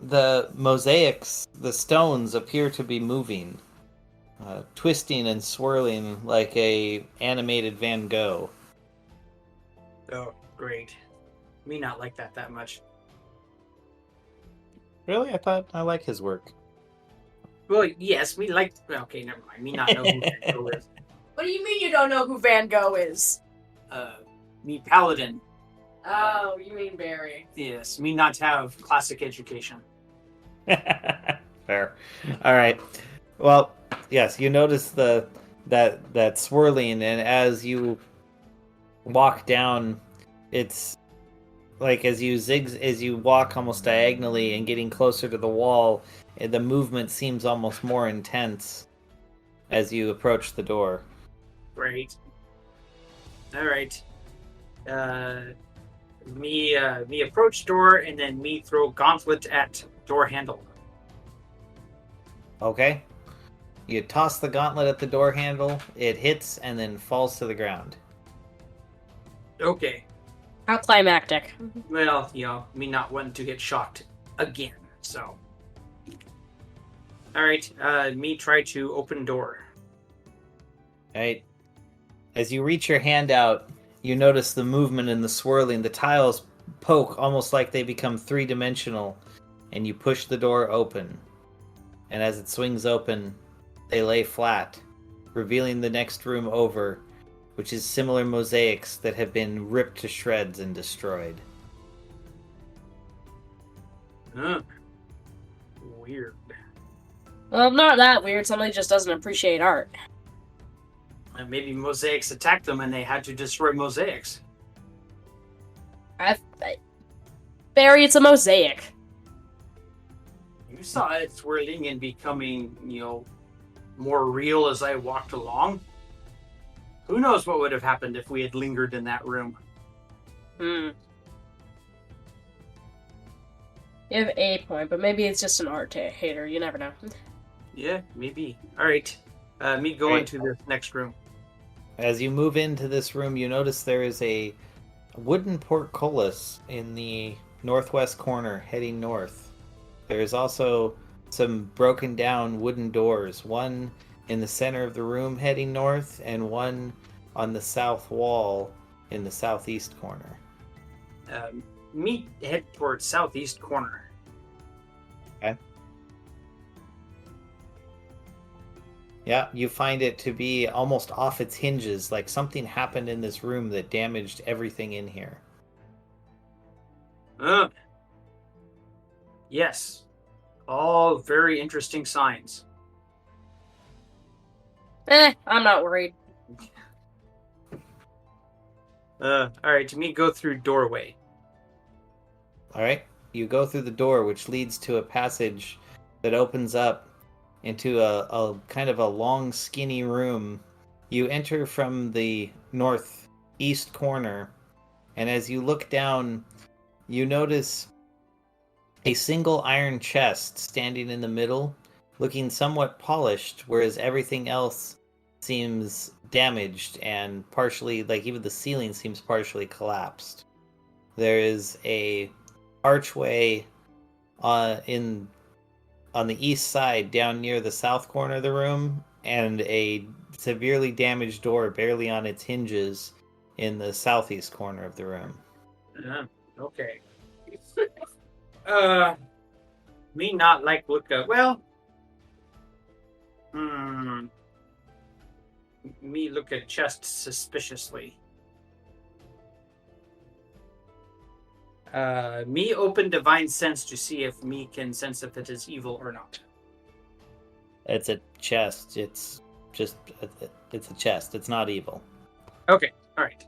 the mosaics, the stones, appear to be moving, twisting and swirling like a animated Van Gogh. Oh, great. Me not like that much. Really? I like his work. Well, yes, me like... Okay, never mind. Me not know who Van Gogh is. What do you mean you don't know who Van Gogh is? Me paladin. Oh, you mean Barry. Yes, me not have classic education. Fair. All right. Well, yes, you notice that swirling, and as you walk down, it's like as you walk almost diagonally and getting closer to the wall, the movement seems almost more intense as you approach the door. Great. All right. Me approach door, and then me throw gauntlet at door handle. Okay. You toss the gauntlet at the door handle, it hits and then falls to the ground. Okay. How climactic. Well, me not wanting to get shocked again, so. Alright, me try to open door. Right? As you reach your hand out, you notice the movement and the swirling. The tiles poke almost like they become three-dimensional, and you push the door open. And as it swings open, they lay flat, revealing the next room over, which is similar mosaics that have been ripped to shreds and destroyed. Weird. Well, not that weird. Somebody just doesn't appreciate art. Maybe mosaics attacked them and they had to destroy mosaics. Barry, it's a mosaic. saw it swirling and becoming, more real as I walked along. Who knows what would have happened if we had lingered in that room? You have a point, but maybe it's just an art hater. You never know. Yeah, maybe. All right. Me go Right. into the next room. As you move into this room, you notice there is a wooden portcullis in the northwest corner heading north. There is also some broken down wooden doors, one in the center of the room heading north and one on the south wall in the southeast corner. Me head towards southeast corner. Okay. Yeah, you find it to be almost off its hinges, like something happened in this room that damaged everything in here. Yes. All very interesting signs. I'm not worried. All right, me go through doorway. All right, you go through the door, which leads to a passage that opens up into a kind of a long, skinny room. You enter from the northeast corner, and as you look down, you notice a single iron chest standing in the middle, looking somewhat polished, whereas everything else seems damaged and partially, like even the ceiling seems partially collapsed. There is a archway on the east side down near the south corner of the room, and a severely damaged door barely on its hinges in the southeast corner of the room. Okay. Me not like look at me look at chest suspiciously. Me open divine sense to see if me can sense if it is evil or not. It's a chest. It's a chest. It's not evil. Okay, all right.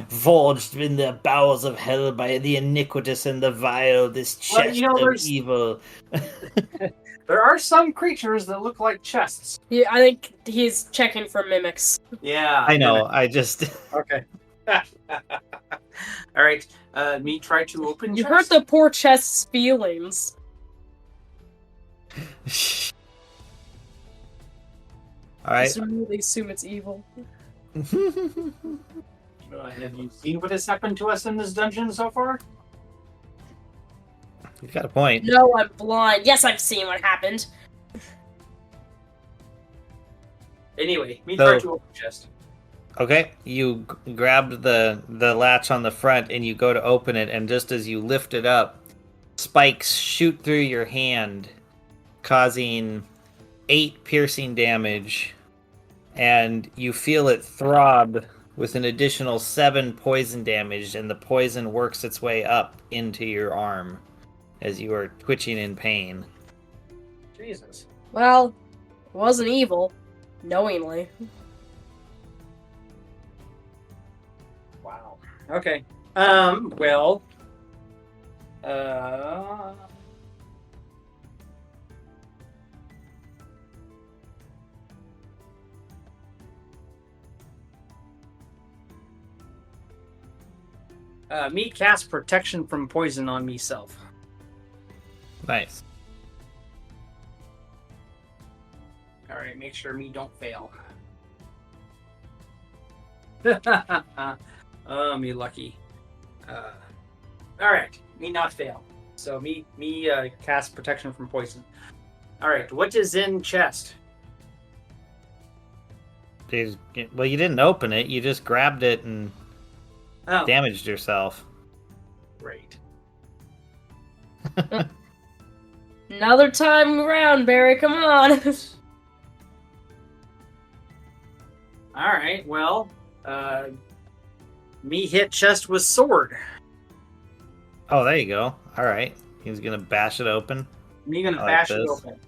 Forged in the bowels of hell by the iniquitous and the vile, this chest of evil. There are some creatures that look like chests. Yeah, I think he's checking for mimics. Yeah, I know. I just Okay. All right. Me try to open. You chest. hurt the poor chest's feelings. all right. I really assume it's evil. Have you seen what has happened to us in this dungeon so far? You've got a point. No, I'm blind. Yes, I've seen what happened. Anyway, me So- try to open chest. Okay, you grab the latch on the front and you go to open it, and just as you lift it up, spikes shoot through your hand, causing 8 piercing damage, and you feel it throb with an additional 7 poison damage, and the poison works its way up into your arm as you are twitching in pain. Jesus. Well, it wasn't evil, knowingly. Wow. Okay. Well. Me cast protection from poison on me-self. Nice. Alright, make sure me don't fail. Oh, me lucky. Alright, me not fail. So me cast protection from poison. Alright, what is in chest? Well, you didn't open it, you just grabbed it and Oh, damaged yourself. great. Another time around, Barry, come on. Alright, well, me hit chest with sword. Oh, there you go. Alright. He's gonna bash it open. Me gonna I like bash it this. open.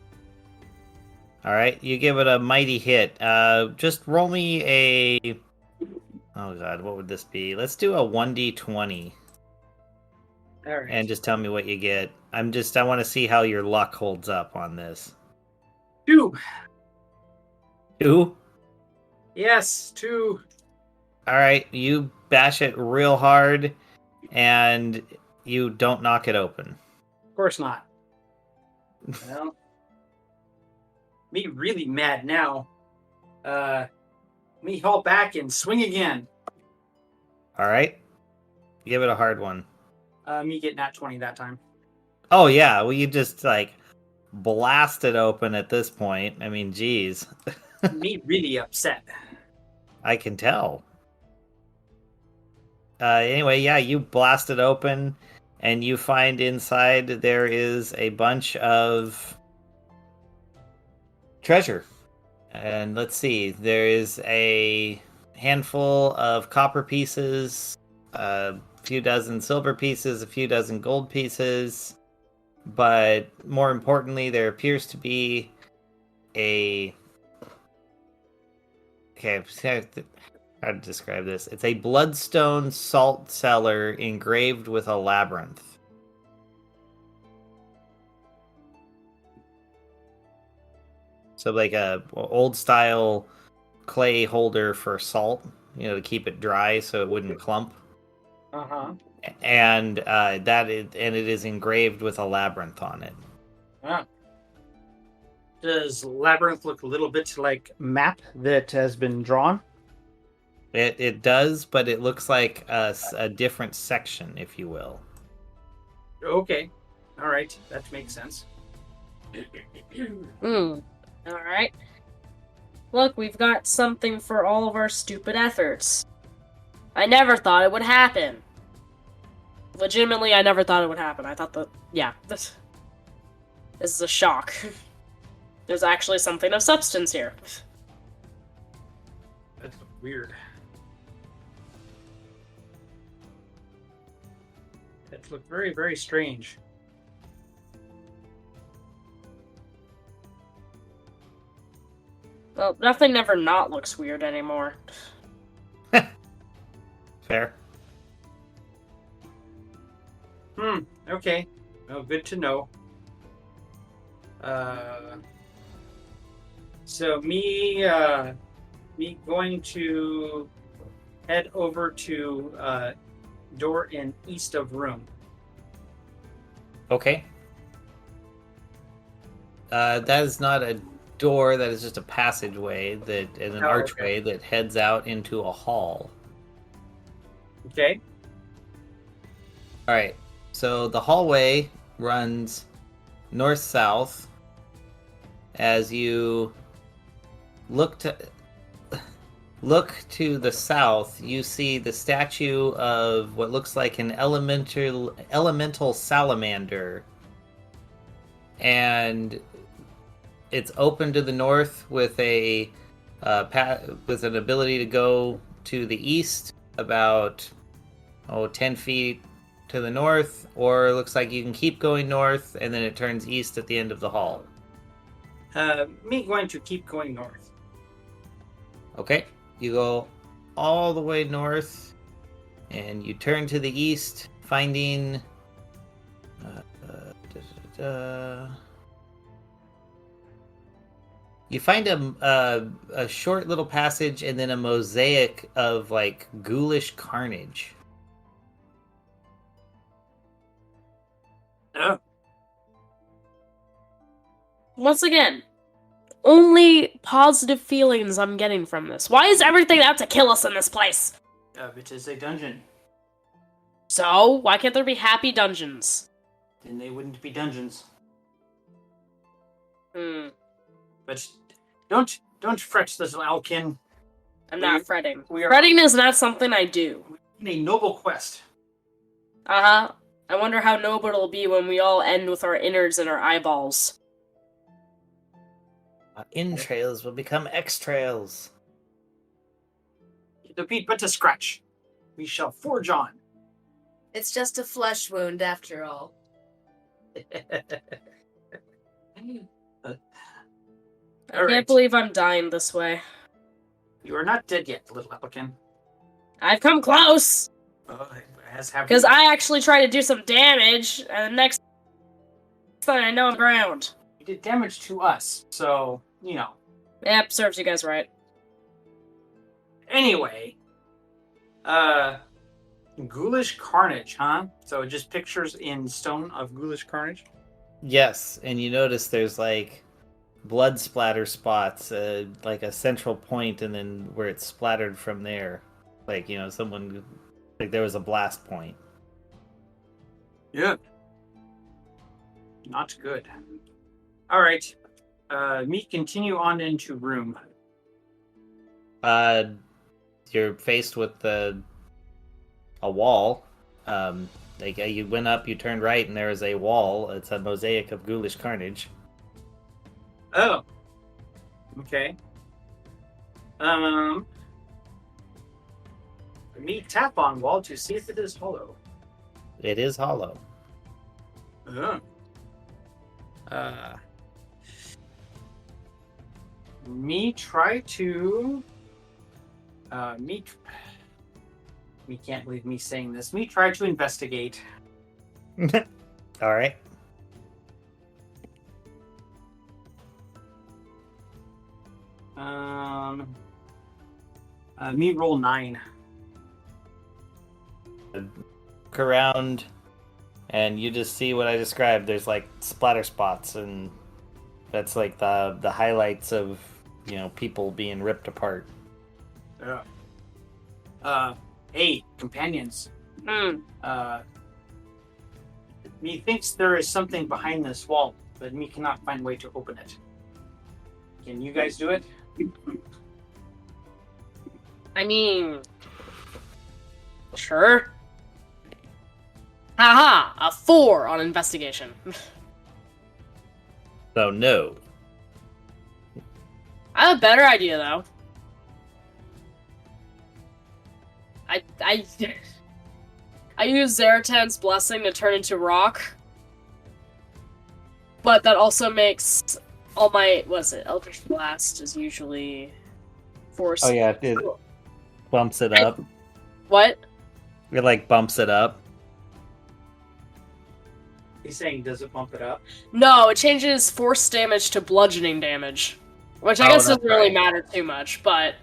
Alright, you give it a mighty hit. Just roll me a... Oh god, what would this be? Let's do a 1d20. All right. and just tell me what you get. I want to see how your luck holds up on this. 2. 2? Yes, 2. All right, you bash it real hard, and you don't knock it open. Of course not. Well, me really mad now. Me haul back and swing again. All right, give it a hard one. Me get nat 20 that time. Oh yeah, well you just like blast it open at this point. I mean, geez, Me really upset. I can tell. Anyway, yeah, you blast it open, and you find inside there is a bunch of treasure. And let's see, there is a handful of copper pieces, a few dozen silver pieces, a few dozen gold pieces, but more importantly, there appears to be a. Okay, how to describe this? It's a bloodstone salt cellar engraved with a labyrinth. So like a old style clay holder for salt, to keep it dry so it wouldn't clump. Uh-huh. And it is engraved with a labyrinth on it. Ah. Does labyrinth look a little bit like map that has been drawn? It does, but it looks like a different section, if you will. Okay. All right. That makes sense. Alright. Look, we've got something for all of our stupid efforts. I never thought it would happen. Legitimately, I never thought it would happen. I thought this is a shock. There's actually something of substance here. That's weird. That looked very, very strange. Well, nothing ever not looks weird anymore. Fair. Okay. Well, good to know. So me going to head over to door in east of room. Okay. That is not a door. That is just a passageway and an archway that heads out into a hall. Okay. All right. So the hallway runs north-south. As you look to the south, you see the statue of what looks like an elemental salamander, and it's open to the north with with an ability to go to the east about 10 feet to the north, or it looks like you can keep going north and then it turns east at the end of the hall. Me going to keep going north. Okay, you go all the way north and you turn to the east, finding you find a short little passage and then a mosaic of like ghoulish carnage. Oh. Once again, only positive feelings I'm getting from this. Why is everything out to kill us in this place? It is a dungeon. So, why can't there be happy dungeons? Then they wouldn't be dungeons. But don't fret, little Alkin. I'm not fretting. We are Fretting is not something I do. in a noble quest. Uh-huh. I wonder how noble it'll be when we all end with our innards and our eyeballs. Entrails will become extrails. The beat but a scratch. We shall forge on. It's just a flesh wound after all. I can't believe I'm dying this way. You are not dead yet, little Alkin. I've come close! Oh, As have Because we. I actually tried to do some damage, and the next thing I know, I'm ground. You did damage to us, so, Yep, serves you guys right. Anyway, ghoulish carnage, huh? So just pictures in stone of ghoulish carnage? Yes, and you notice there's like blood splatter spots, like a central point, and then where it's splattered from there. Like, someone, like there was a blast point. Yeah. Not good. Alright. Me continue on into room. You're faced with a wall. Like you went up, you turned right, and there is a wall. It's a mosaic of ghoulish carnage. Oh. Okay. Me tap on wall to see if it is hollow. It is hollow. Oh. Me try to me can't believe me saying this. Me try to investigate. All right. Me roll 9. Look around, and you just see what I described. There's like splatter spots, and that's like the highlights of people being ripped apart. Yeah. Hey, companions. Me thinks there is something behind this wall, but me cannot find a way to open it. Can you guys do it? I mean, sure. Haha, a 4 on investigation. So no. I have a better idea though. I use Zeratan's blessing to turn into rock, but that also makes all my Eldritch Blast is usually force. Oh yeah, it bumps it up. What? It like bumps it up. He's saying, does it bump it up? No, it changes force damage to bludgeoning damage, which I guess that's doesn't really right. matter too much. But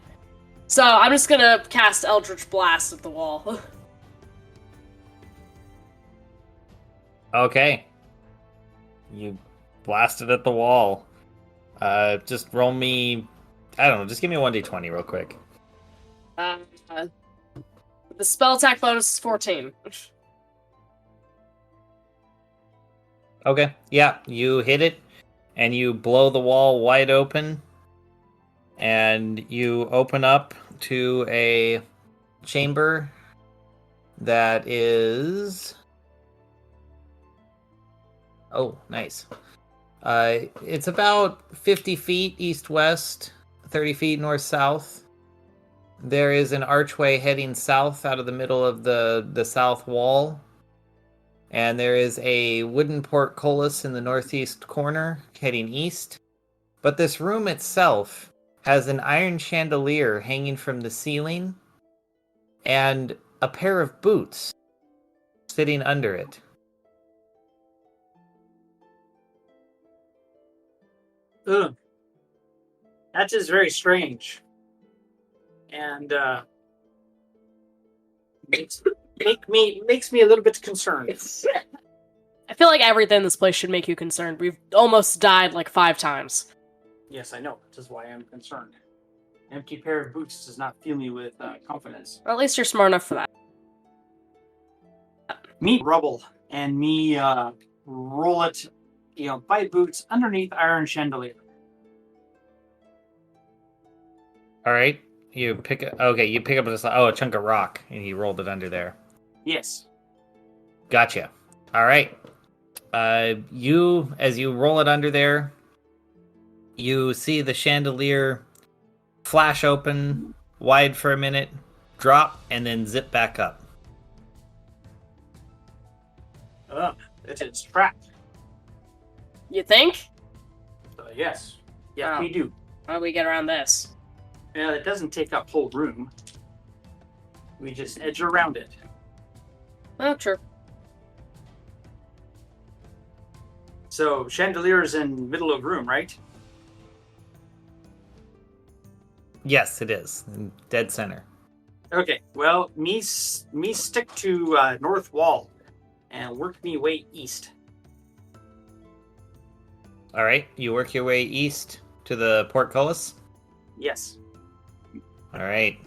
so I'm just gonna cast Eldritch Blast at the wall. Okay. You blasted at the wall. Just roll me. I don't know. Just give me a 1d20 real quick. The spell attack bonus is 14. Okay. Yeah, you hit it, and you blow the wall wide open, and you open up to a chamber that is. Oh, nice. It's about 50 feet east-west, 30 feet north-south. There is an archway heading south out of the middle of the south wall. And there is a wooden portcullis in the northeast corner heading east. But this room itself has an iron chandelier hanging from the ceiling and a pair of boots sitting under it. Ugh. That is very strange. And makes me a little bit concerned. I feel like everything in this place should make you concerned. We've almost died like 5 times. Yes, I know. That is why I'm concerned. An empty pair of boots does not fill me with confidence. Or at least you're smart enough for that. Me rubble and me roll it, by boots underneath iron chandelier. All right. You pick up a chunk of rock, and he rolled it under there. Yes. Gotcha. All right. As you roll it under there, you see the chandelier flash open wide for a minute, drop, and then zip back up. It is trapped. You think? Yes. Yeah, Oh. we do. How do we get around this? Yeah, it doesn't take up whole room. We just edge around it. Oh, true. So chandelier's in middle of room, right? Yes, it is. In dead center. Okay. Well, me stick to north wall and work me way east. All right, you work your way east to the portcullis. Yes. All right.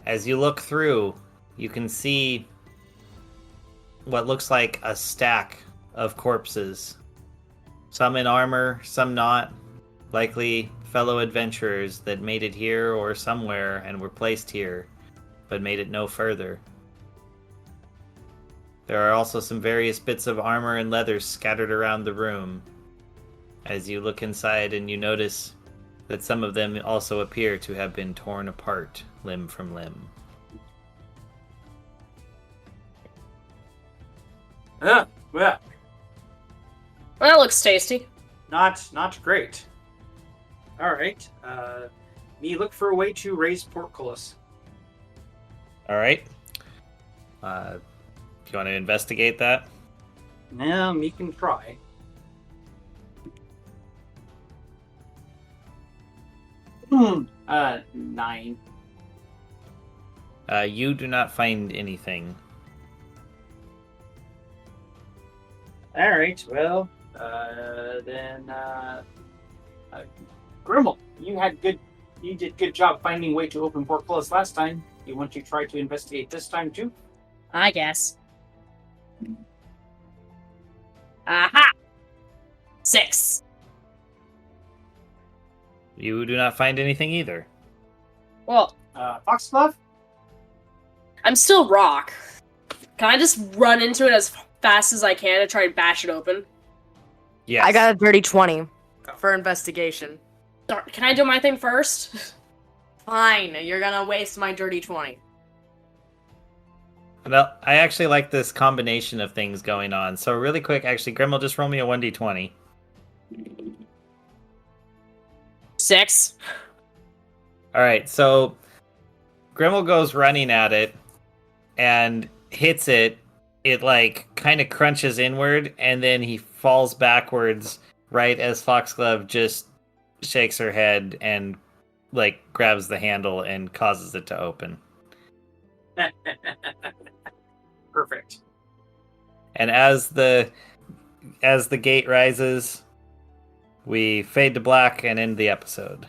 As you look through, you can see what looks like a stack of corpses. Some in armor, some not. Likely fellow adventurers that made it here or somewhere and were placed here, but made it no further. There are also some various bits of armor and leather scattered around the room. As you look inside and you notice that some of them also appear to have been torn apart, limb from limb. Well, Well, that looks tasty. not great. All right. Me look for a way to raise portcullis. All right. Do you want to investigate that? Yeah, me can try. Hmm. 9. You do not find anything. All right. Well, then, Grimmel, you did good job finding a way to open portcullis last time. You want to try to investigate this time too? I guess. Aha! 6. You do not find anything either. Well, Foxglove? I'm still rock. Can I just run into it as fast as I can and try and bash it open? Yes. I got a dirty 20 for investigation. Can I do my thing first? Fine, you're gonna waste my dirty 20. Well, I actually like this combination of things going on. So really quick, actually, Grimmel, just roll me a 1d20. 6. All right, so Grimmel goes running at it and hits it. It like kind of crunches inward, and then he falls backwards right as Foxglove just shakes her head and like grabs the handle and causes it to open. Perfect. And as the gate rises, we fade to black and end the episode.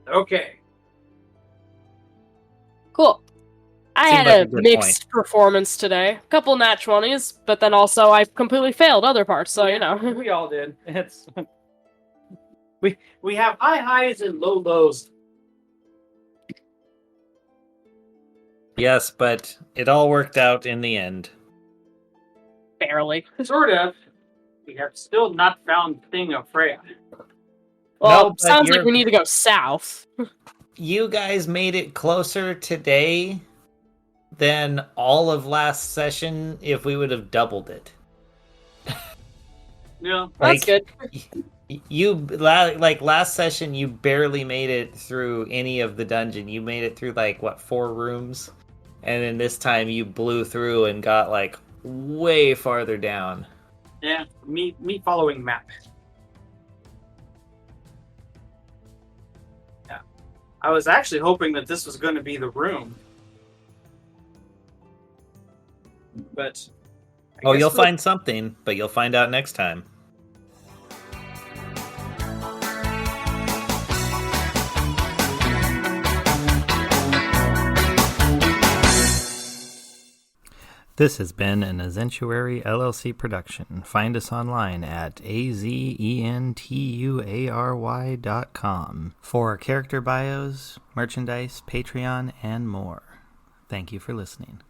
Okay. Cool. I Seemed had like a a good mixed performance today. A couple nat 20s, but then also I completely failed other parts, so you know. We all did. It's we have high highs and low lows. Yes, but it all worked out in the end. Barely. Sort of. We have still not found Thing of Freya. Well, No, but sounds like you're- we need to go south. You guys made it closer today than all of last session if we would have doubled it. Yeah. That's good. Last session you barely made it through any of the dungeon. You made it through 4 rooms, and then this time you blew through and got way farther down. Yeah. Me following map. Yeah. I was actually hoping that this was going to be the room. But I guess You'll we'll- find something, but you'll find out next time. This has been an Azentuary LLC production. Find us online at azentuary.com for character bios, merchandise, Patreon, and more. Thank you for listening.